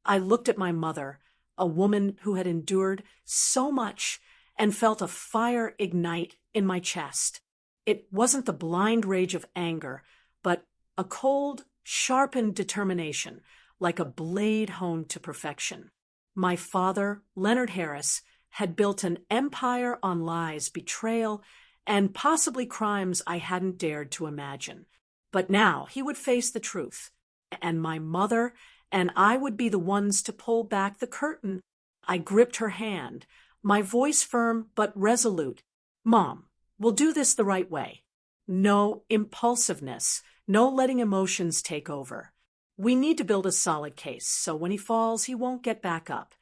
I looked at my mother, a woman who had endured so much, and felt a fire ignite in my chest. It wasn't the blind rage of anger, but a cold, sharpened determination, like a blade honed to perfection. My father, Leonard Harris, had built an empire on lies, betrayal, and possibly crimes I hadn't dared to imagine. But now he would face the truth, and my mother and I would be the ones to pull back the curtain. I gripped her hand, my voice firm but resolute. "Mom, we'll do this the right way. No impulsiveness, no letting emotions take over. We need to build a solid case, so when he falls, he won't get back up."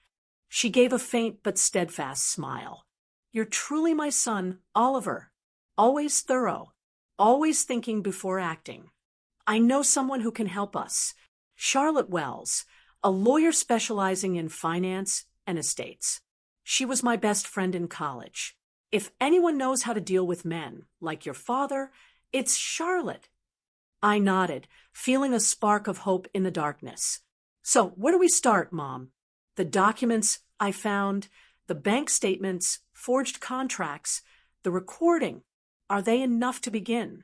She gave a faint but steadfast smile. You're truly my son, Oliver. Always thorough. Always thinking before acting. I know someone who can help us. Charlotte Wells, a lawyer specializing in finance and estates. She was my best friend in college. If anyone knows how to deal with men, like your father, it's Charlotte. I nodded, feeling a spark of hope in the darkness. So, where do we start, Mom? The documents I found, the bank statements, forged contracts, the recording. Are they enough to begin?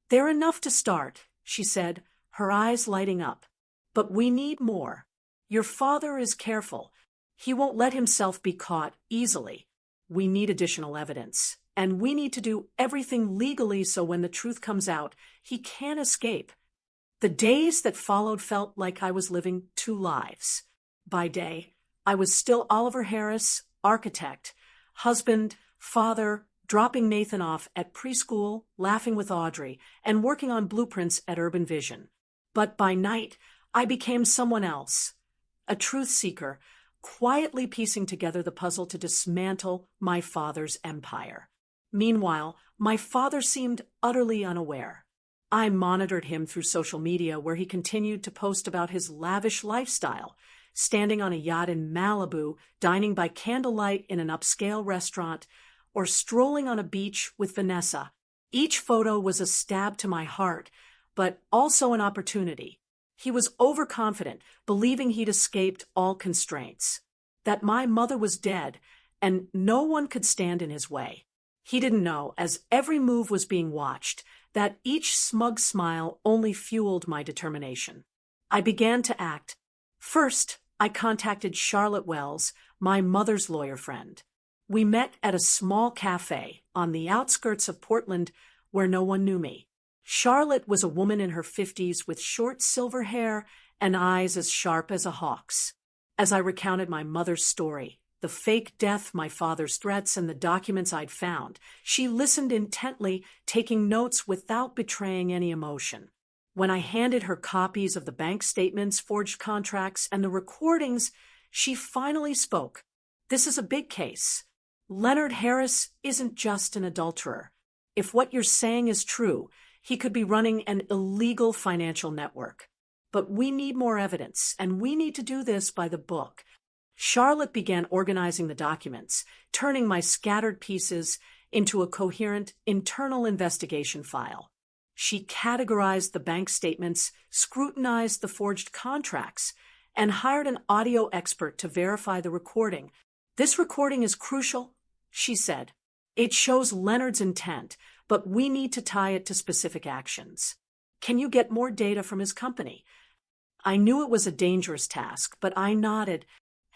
They're enough to start, she said, her eyes lighting up. But we need more. Your father is careful. He won't let himself be caught easily. We need additional evidence, and we need to do everything legally so when the truth comes out, he can't escape. The days that followed felt like I was living two lives. By day, I was still Oliver Harris, architect, husband, father, dropping Nathan off at preschool, laughing with Audrey, and working on blueprints at Urban Vision. But by night, I became someone else, a truth seeker, quietly piecing together the puzzle to dismantle my father's empire. Meanwhile, my father seemed utterly unaware. I monitored him through social media, where he continued to post about his lavish lifestyle, standing on a yacht in Malibu, dining by candlelight in an upscale restaurant, or strolling on a beach with Vanessa. Each photo was a stab to my heart, but also an opportunity. He was overconfident, believing he'd escaped all constraints, that my mother was dead, and no one could stand in his way. He didn't know, as every move was being watched, that each smug smile only fueled my determination. I began to act. First, I contacted Charlotte Wells, my mother's lawyer friend. We met at a small cafe on the outskirts of Portland where no one knew me. Charlotte was a woman in her 50s with short silver hair and eyes as sharp as a hawk's. As I recounted my mother's story, the fake death, my father's threats, and the documents I'd found, she listened intently, taking notes without betraying any emotion. When I handed her copies of the bank statements, forged contracts, and the recordings, she finally spoke. This is a big case. Leonard Harris isn't just an adulterer. If what you're saying is true, he could be running an illegal financial network. But we need more evidence, and we need to do this by the book. Charlotte began organizing the documents, turning my scattered pieces into a coherent internal investigation file. She categorized the bank statements, scrutinized the forged contracts, and hired an audio expert to verify the recording. This recording is crucial, she said. It shows Leonard's intent, but we need to tie it to specific actions. Can you get more data from his company? I knew it was a dangerous task, but I nodded.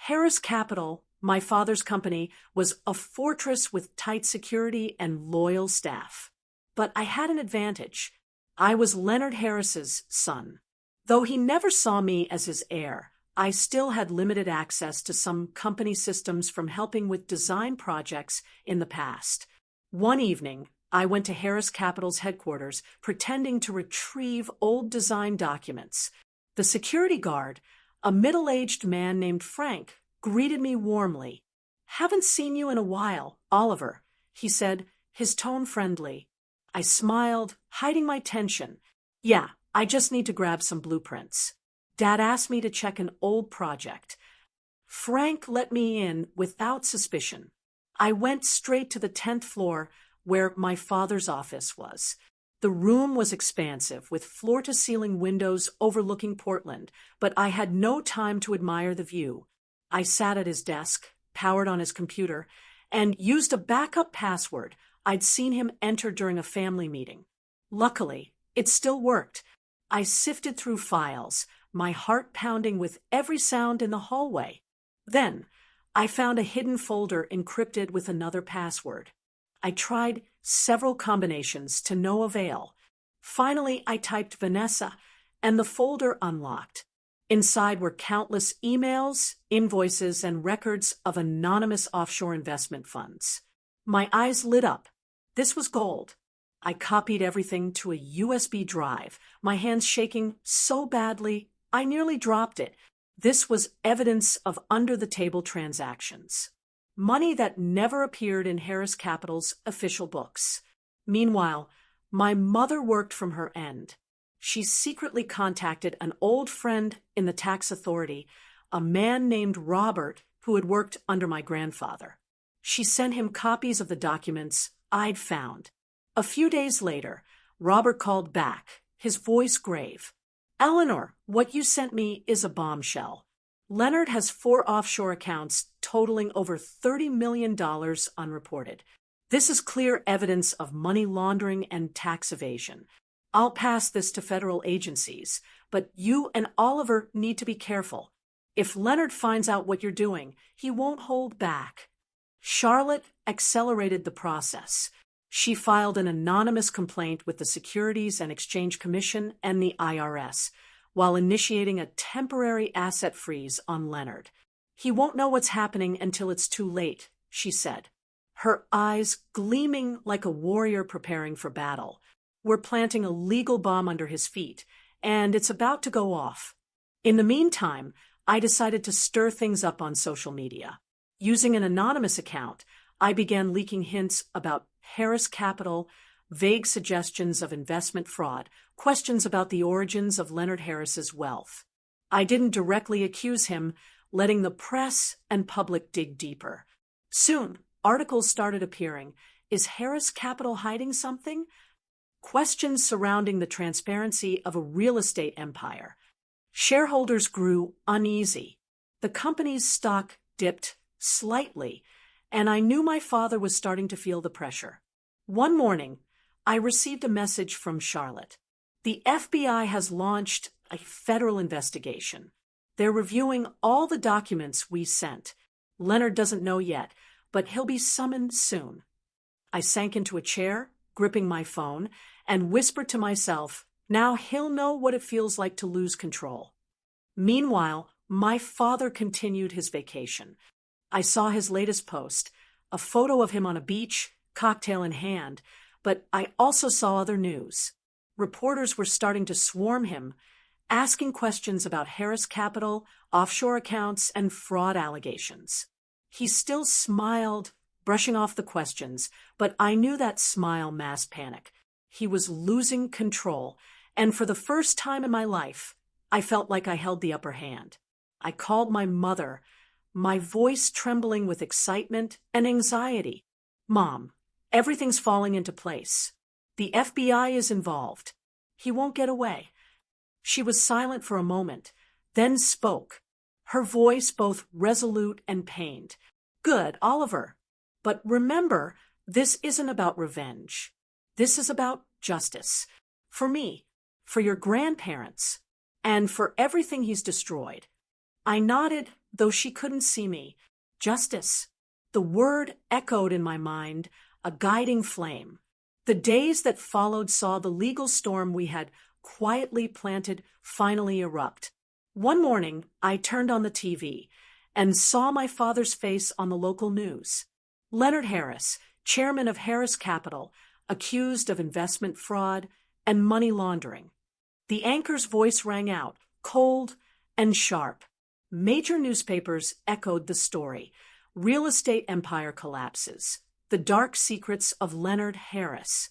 Harris Capital, my father's company, was a fortress with tight security and loyal staff. But I had an advantage. I was Leonard Harris's son. Though he never saw me as his heir, I still had limited access to some company systems from helping with design projects in the past. One evening, I went to Harris Capital's headquarters, pretending to retrieve old design documents. The security guard, a middle-aged man named Frank, greeted me warmly. "Haven't seen you in a while, Oliver," he said, his tone friendly. I smiled, hiding my tension. "Yeah, I just need to grab some blueprints. Dad asked me to check an old project." Frank let me in without suspicion. I went straight to the 10th floor, where my father's office was. The room was expansive, with floor-to-ceiling windows overlooking Portland, but I had no time to admire the view. I sat at his desk, powered on his computer, and used a backup password I'd seen him enter during a family meeting. Luckily, it still worked. I sifted through files, my heart pounding with every sound in the hallway. Then, I found a hidden folder encrypted with another password. I tried several combinations to no avail. Finally, I typed Vanessa, and the folder unlocked. Inside were countless emails, invoices, and records of anonymous offshore investment funds. My eyes lit up. This was gold. I copied everything to a USB drive, my hands shaking so badly I nearly dropped it. This was evidence of under-the-table transactions. money that never appeared in Harris Capital's official books. Meanwhile, my mother worked from her end. She secretly contacted an old friend in the tax authority, a man named Robert who had worked under my grandfather. She sent him copies of the documents I'd found. A few days later, Robert called back, his voice grave. "Eleanor, what you sent me is a bombshell. Leonard has 4 offshore accounts totaling over $30 million unreported. This is clear evidence of money laundering and tax evasion. I'll pass this to federal agencies, but you and Oliver need to be careful. If Leonard finds out what you're doing, he won't hold back." Charlotte accelerated the process. She filed an anonymous complaint with the Securities and Exchange Commission and the IRS, while initiating a temporary asset freeze on Leonard. "He won't know what's happening until it's too late," she said, her eyes gleaming like a warrior preparing for battle. "We're planting a legal bomb under his feet, and it's about to go off." In the meantime, I decided to stir things up on social media. Using an anonymous account, I began leaking hints about Harris Capital, vague suggestions of investment fraud, questions about the origins of Leonard Harris's wealth. I didn't directly accuse him, letting the press and public dig deeper. Soon, articles started appearing. Is Harris Capital hiding something? Questions surrounding the transparency of a real estate empire. Shareholders grew uneasy. The company's stock dipped slightly, and I knew my father was starting to feel the pressure. One morning, I received a message from Charlotte. "The FBI has launched a federal investigation. They're reviewing all the documents we sent. Leonard doesn't know yet, but he'll be summoned soon." I sank into a chair, gripping my phone, and whispered to myself, "Now he'll know what it feels like to lose control." Meanwhile, my father continued his vacation. I saw his latest post, a photo of him on a beach, cocktail in hand, but I also saw other news. Reporters were starting to swarm him, asking questions about Harris Capital, offshore accounts, and fraud allegations. He still smiled, brushing off the questions, but I knew that smile masked panic. He was losing control, and for the first time in my life, I felt like I held the upper hand. I called my mother, my voice trembling with excitement and anxiety. "Mom, everything's falling into place. The FBI is involved. He won't get away." She was silent for a moment, then spoke, her voice both resolute and pained. "Good, Oliver. But remember, this isn't about revenge. This is about justice. For me, for your grandparents, and for everything he's destroyed." I nodded, though she couldn't see me. Justice. The word echoed in my mind, a guiding flame. The days that followed saw the legal storm we had quietly planted finally erupt. One morning, I turned on the TV and saw my father's face on the local news. Leonard Harris, chairman of Harris Capital, accused of investment fraud and money laundering. The anchor's voice rang out, cold and sharp. Major newspapers echoed the story. Real estate empire collapses. The dark secrets of Leonard Harris.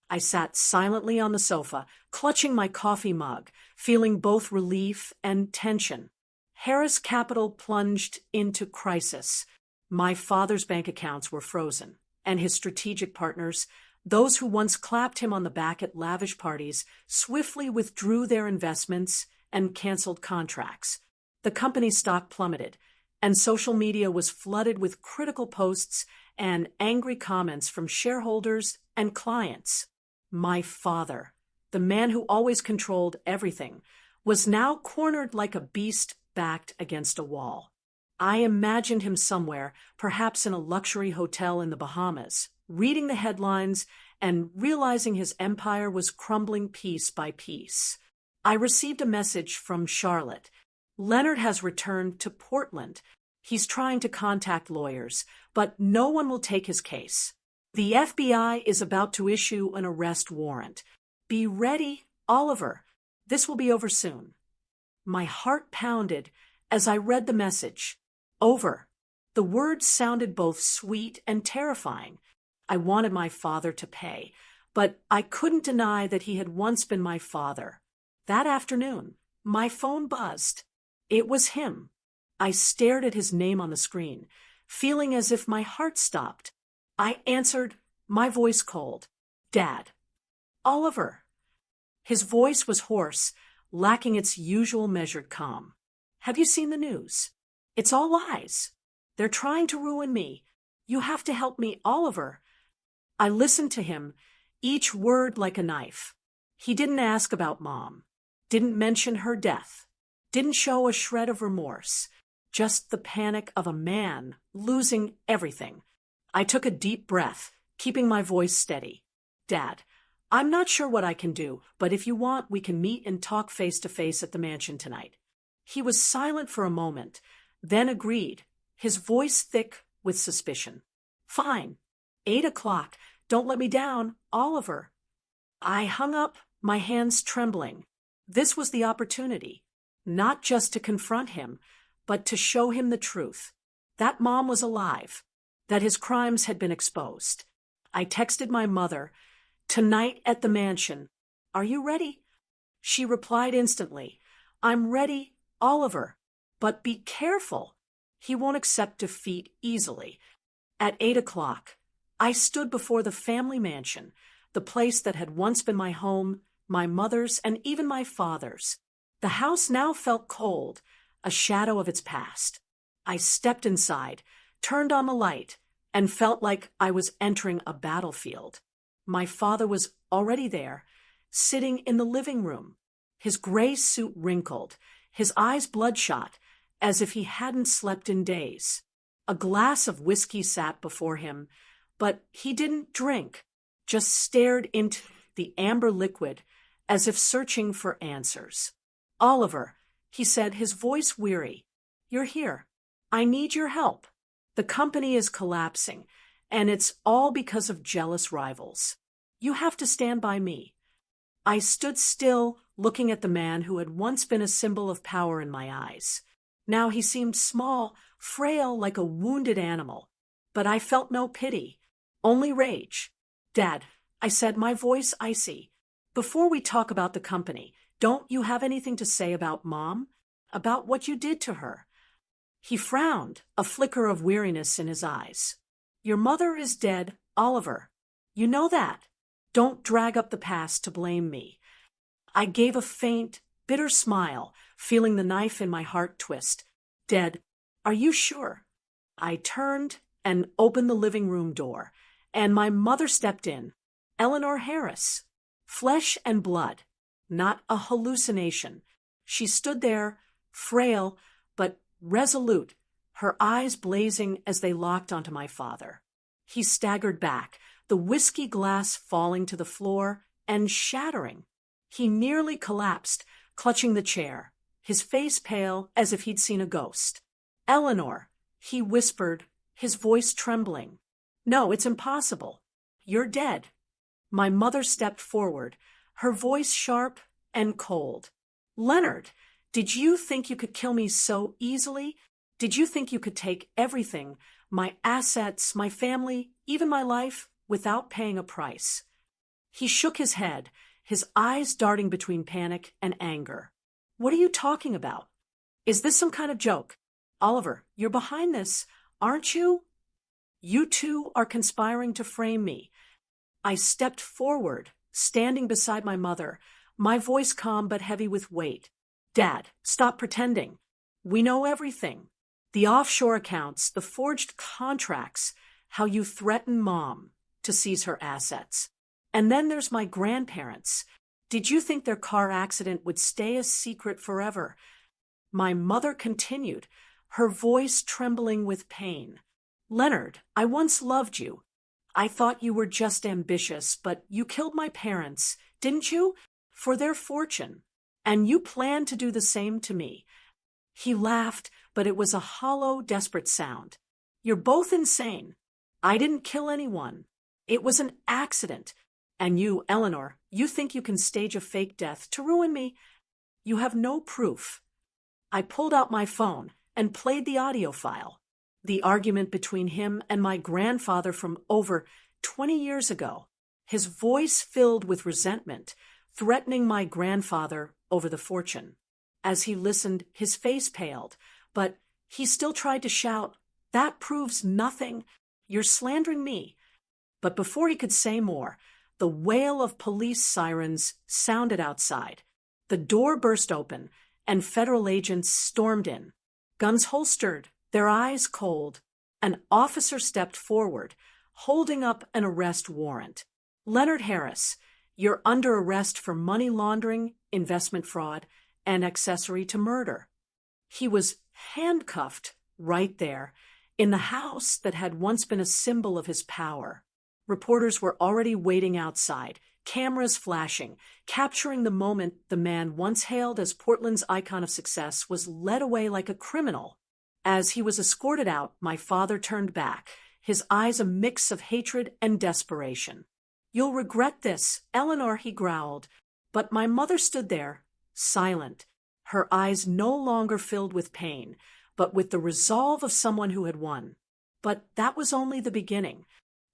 I sat silently on the sofa, clutching my coffee mug, feeling both relief and tension. Harris Capital plunged into crisis. My father's bank accounts were frozen, and his strategic partners, those who once clapped him on the back at lavish parties, swiftly withdrew their investments and canceled contracts. The company's stock plummeted, and social media was flooded with critical posts and angry comments from shareholders and clients. My father, the man who always controlled everything, was now cornered like a beast backed against a wall. I imagined him somewhere, perhaps in a luxury hotel in the Bahamas, reading the headlines and realizing his empire was crumbling piece by piece. I received a message from Charlotte. "Leonard has returned to Portland. He's trying to contact lawyers, but no one will take his case. The FBI is about to issue an arrest warrant. Be ready, Oliver. This will be over soon." My heart pounded as I read the message. Over. The words sounded both sweet and terrifying. I wanted my father to pay, but I couldn't deny that he had once been my father. That afternoon, my phone buzzed. It was him. I stared at his name on the screen, feeling as if my heart stopped. I answered, my voice cold. Dad. Oliver. His voice was hoarse, lacking its usual measured calm. Have you seen the news? It's all lies. They're trying to ruin me. You have to help me, Oliver. I listened to him, each word like a knife. He didn't ask about Mom, didn't mention her death, didn't show a shred of remorse, just the panic of a man losing everything. I took a deep breath, keeping my voice steady. Dad, I'm not sure what I can do, but if you want, we can meet and talk face to face at the mansion tonight. He was silent for a moment, then agreed, his voice thick with suspicion. Fine. 8 o'clock. Don't let me down, Oliver. I hung up, my hands trembling. This was the opportunity, not just to confront him, but to show him the truth. That Mom was alive, that his crimes had been exposed. I texted my mother, tonight at the mansion. Are you ready? She replied instantly, I'm ready, Oliver. But be careful. He won't accept defeat easily. At 8 o'clock, I stood before the family mansion, the place that had once been my home, my mother's, and even my father's. The house now felt cold, a shadow of its past. I stepped inside, turned on the light, and felt like I was entering a battlefield. My father was already there, sitting in the living room, his gray suit wrinkled, his eyes bloodshot, as if he hadn't slept in days. A glass of whiskey sat before him, but he didn't drink, just stared into the amber liquid as if searching for answers. Oliver, he said, his voice weary, you're here. I need your help. The company is collapsing, and it's all because of jealous rivals. You have to stand by me. I stood still, looking at the man who had once been a symbol of power in my eyes. Now he seemed small, frail like a wounded animal. But I felt no pity, only rage. Dad, I said, my voice icy. Before we talk about the company, don't you have anything to say about Mom? About what you did to her? He frowned, a flicker of weariness in his eyes. Your mother is dead, Oliver. You know that. Don't drag up the past to blame me. I gave a faint, bitter smile, feeling the knife in my heart twist. Dead. Are you sure? I turned and opened the living room door, and my mother stepped in. Eleanor Harris. Flesh and blood, not a hallucination. She stood there, frail but resolute, her eyes blazing as they locked onto my father. He staggered back, the whiskey glass falling to the floor and shattering. He nearly collapsed, clutching the chair, his face pale as if he'd seen a ghost. Eleanor, he whispered, his voice trembling. No, it's impossible. You're dead. My mother stepped forward, her voice sharp and cold. Leonard, did you think you could kill me so easily? Did you think you could take everything, my assets, my family, even my life, without paying a price? He shook his head, his eyes darting between panic and anger. What are you talking about? Is this some kind of joke? Oliver, you're behind this, aren't you? You two are conspiring to frame me. I stepped forward, standing beside my mother, my voice calm but heavy with weight. Dad, stop pretending. We know everything. The offshore accounts, the forged contracts, how you threaten Mom to seize her assets. And then there's my grandparents. Did you think their car accident would stay a secret forever? My mother continued, her voice trembling with pain. Leonard, I once loved you. I thought you were just ambitious, but you killed my parents, didn't you? For their fortune. And you planned to do the same to me. He laughed, but it was a hollow, desperate sound. You're both insane. I didn't kill anyone. It was an accident. And you, Eleanor, you think you can stage a fake death to ruin me? You have no proof. I pulled out my phone and played the audio file. The argument between him and my grandfather from over 20 years ago. His voice filled with resentment, threatening my grandfather over the fortune. As he listened, his face paled, but he still tried to shout, "That proves nothing. You're slandering me." But before he could say more, the wail of police sirens sounded outside. The door burst open, and federal agents stormed in. Guns holstered, their eyes cold. An officer stepped forward, holding up an arrest warrant. "Leonard Harris, you're under arrest for money laundering, investment fraud, and accessory to murder." He was handcuffed right there, in the house that had once been a symbol of his power. Reporters were already waiting outside, cameras flashing, capturing the moment the man once hailed as Portland's icon of success was led away like a criminal. As he was escorted out, my father turned back, his eyes a mix of hatred and desperation. "You'll regret this, Eleanor," he growled. But my mother stood there, silent, her eyes no longer filled with pain, but with the resolve of someone who had won. But that was only the beginning.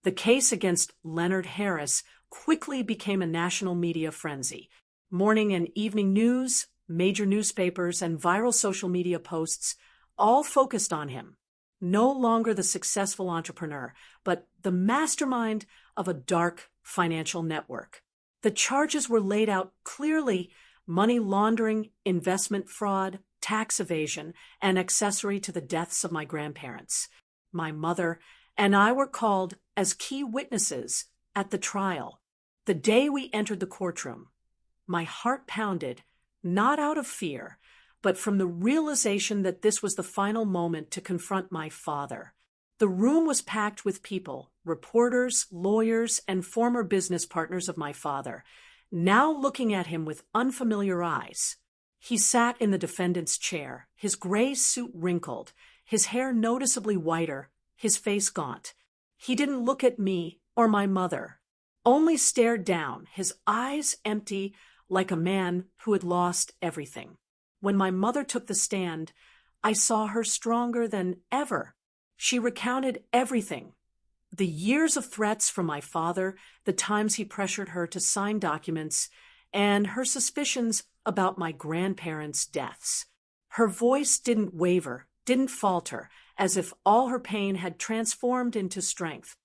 The case against Leonard Harris quickly became a national media frenzy. Morning and evening news, major newspapers, and viral social media posts all focused on him. No longer the successful entrepreneur, but the mastermind of a dark financial network. The charges were laid out clearly: money laundering, investment fraud, tax evasion, and accessory to the deaths of my grandparents. My mother and I were called as key witnesses at the trial. The day we entered the courtroom, my heart pounded, not out of fear, but from the realization that this was the final moment to confront my father. The room was packed with people, reporters, lawyers, and former business partners of my father, now looking at him with unfamiliar eyes. He sat in the defendant's chair, his gray suit wrinkled, his hair noticeably whiter, his face gaunt. He didn't look at me or my mother, only stared down, his eyes empty, like a man who had lost everything. When my mother took the stand, I saw her stronger than ever. She recounted everything: the years of threats from my father, the times he pressured her to sign documents, and her suspicions about my grandparents' deaths. Her voice didn't waver, didn't falter, as if all her pain had transformed into strength.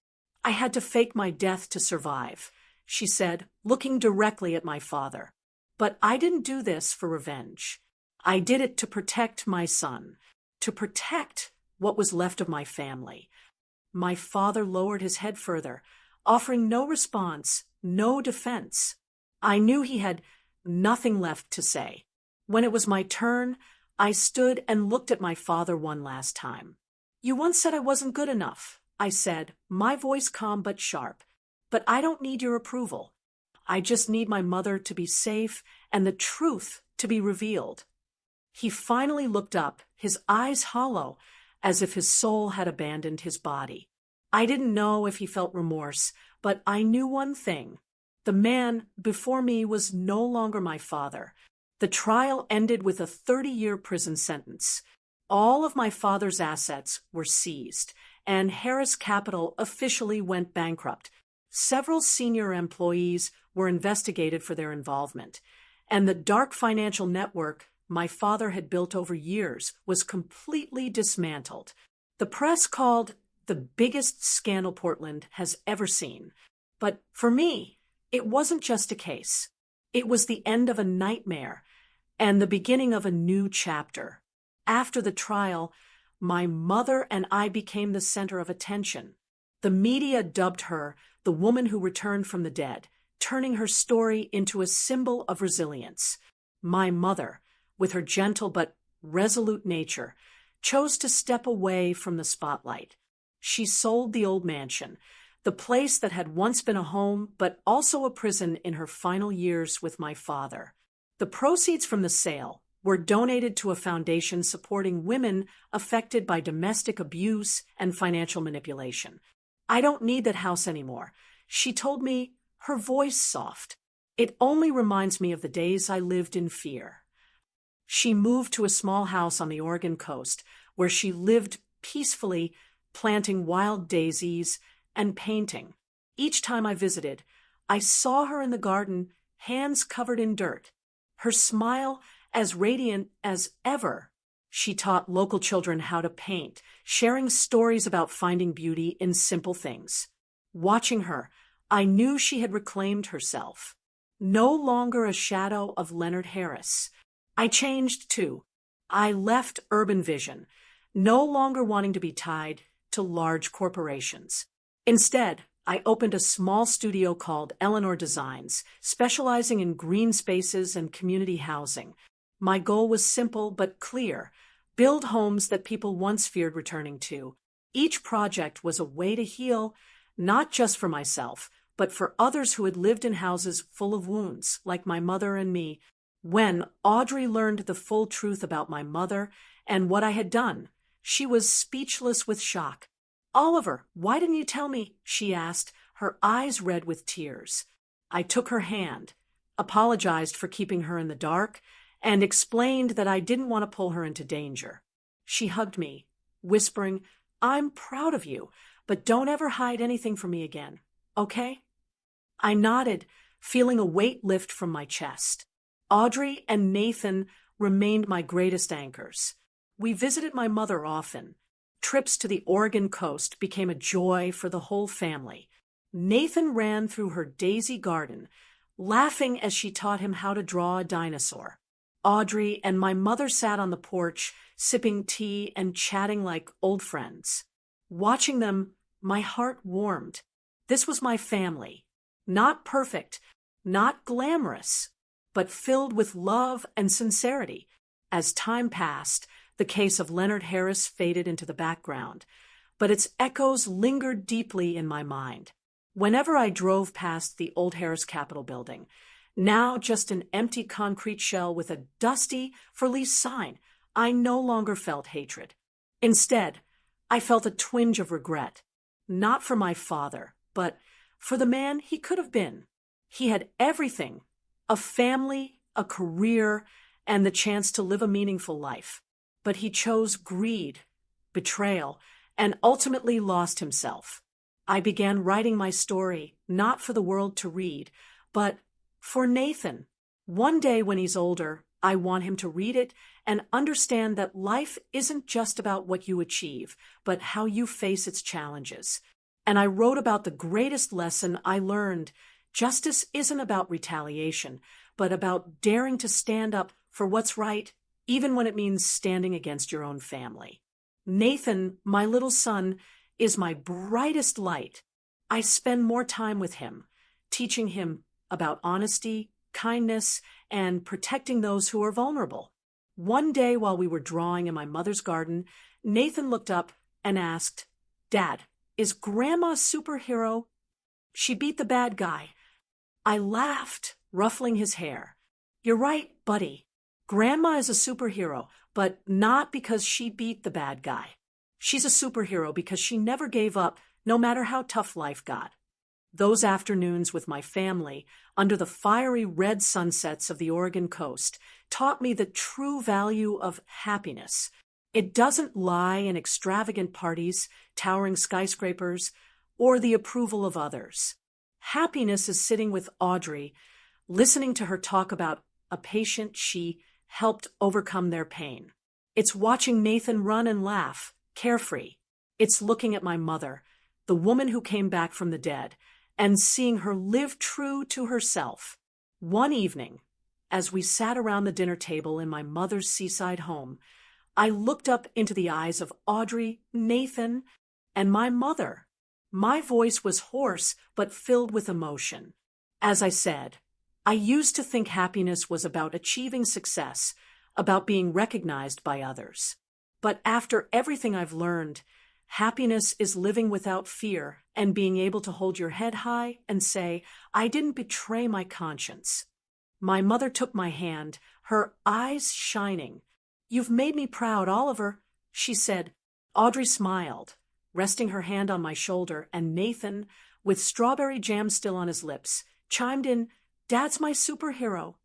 "I had to fake my death to survive," she said, looking directly at my father. "But I didn't do this for revenge. I did it to protect my son, to protect what was left of my family." My father lowered his head further, offering no response, no defense. I knew he had nothing left to say. When it was my turn, I stood and looked at my father one last time. "You once said I wasn't good enough," I said, my voice calm but sharp. "But I don't need your approval. I just need my mother to be safe and the truth to be revealed." He finally looked up, his eyes hollow, as if his soul had abandoned his body. I didn't know if he felt remorse, but I knew one thing: the man before me was no longer my father. The trial ended with a 30-year prison sentence. All of my father's assets were seized, and Harris Capital officially went bankrupt. Several senior employees were investigated for their involvement, and the dark financial network my father had built over years was completely dismantled. The press called the biggest scandal Portland has ever seen. But for me, it wasn't just a case. It was the end of a nightmare and the beginning of a new chapter. After the trial, my mother and I became the center of attention. The media dubbed her the woman who returned from the dead, turning her story into a symbol of resilience. My mother, with her gentle but resolute nature, chose to step away from the spotlight. She sold the old mansion, the place that had once been a home but also a prison, in her final years with my father. The proceeds from the sale were donated to a foundation supporting women affected by domestic abuse and financial manipulation. "I don't need that house anymore," she told me, her voice soft. "It only reminds me of the days I lived in fear." She moved to a small house on the Oregon coast, where she lived peacefully planting wild daisies and painting. Each time I visited, I saw her in the garden, hands covered in dirt, her smile as radiant as ever. She taught local children how to paint, sharing stories about finding beauty in simple things. Watching her, I knew she had reclaimed herself. No longer a shadow of Leonard Harris. I changed too. I left urban vision, no longer wanting to be tied to large corporations. Instead, I opened a small studio called Eleanor Designs, specializing in green spaces and community housing. My goal was simple but clear: build homes that people once feared returning to. Each project was a way to heal, not just for myself, but for others who had lived in houses full of wounds, like my mother and me. When Audrey learned the full truth about my mother and what I had done, she was speechless with shock. "Oliver, why didn't you tell me?" she asked, her eyes red with tears. I took her hand, apologized for keeping her in the dark, and explained that I didn't want to pull her into danger. She hugged me, whispering, "I'm proud of you, but don't ever hide anything from me again, okay?" I nodded, feeling a weight lift from my chest. Audrey and Nathan remained my greatest anchors. We visited my mother often. Trips to the Oregon coast became a joy for the whole family. Nathan ran through her daisy garden, laughing as she taught him how to draw a dinosaur. Audrey and my mother sat on the porch, sipping tea and chatting like old friends. Watching them, my heart warmed. This was my family. Not perfect, not glamorous, but filled with love and sincerity. As time passed, the case of Leonard Harris faded into the background, but its echoes lingered deeply in my mind. Whenever I drove past the old Harris Capitol building, now just an empty concrete shell with a dusty "for lease" sign, I no longer felt hatred. Instead, I felt a twinge of regret, not for my father, but for the man he could have been. He had everything: a family, a career, and the chance to live a meaningful life. But he chose greed, betrayal, and ultimately lost himself. I began writing my story, not for the world to read, but for Nathan. One day when he's older, I want him to read it and understand that life isn't just about what you achieve, but how you face its challenges. And I wrote about the greatest lesson I learned. Justice isn't about retaliation, but about daring to stand up for what's right, even when it means standing against your own family. Nathan, my little son, is my brightest light. I spend more time with him, teaching him about honesty, kindness, and protecting those who are vulnerable. One day while we were drawing in my mother's garden, Nathan looked up and asked, "Dad, is Grandma a superhero? She beat the bad guy." I laughed, ruffling his hair. "You're right, buddy. Grandma is a superhero, but not because she beat the bad guy. She's a superhero because she never gave up, no matter how tough life got." Those afternoons with my family, under the fiery red sunsets of the Oregon coast, taught me the true value of happiness. It doesn't lie in extravagant parties, towering skyscrapers, or the approval of others. Happiness is sitting with Audrey, listening to her talk about a patient she helped overcome their pain. It's watching Nathan run and laugh, carefree. It's looking at my mother, the woman who came back from the dead, and seeing her live true to herself. One evening, as we sat around the dinner table in my mother's seaside home, I looked up into the eyes of Audrey, Nathan, and my mother. My voice was hoarse but filled with emotion. As I said, I used to think happiness was about achieving success, about being recognized by others. But after everything I've learned, happiness is living without fear and being able to hold your head high and say, "I didn't betray my conscience." My mother took my hand, her eyes shining. "You've made me proud, Oliver," she said. Audrey smiled, resting her hand on my shoulder, and Nathan, with strawberry jam still on his lips, chimed in, "Dad's my superhero."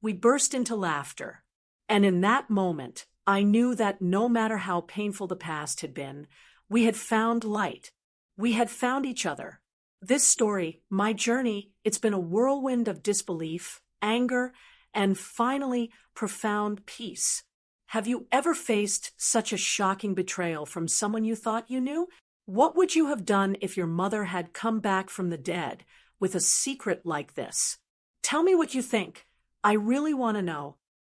We burst into laughter, and in that moment, I knew that no matter how painful the past had been, we had found light. We had found each other. This story, my journey, it's been a whirlwind of disbelief, anger, and finally, profound peace. Have you ever faced such a shocking betrayal from someone you thought you knew? What would you have done if your mother had come back from the dead with a secret like this? Tell me what you think. I really want to know.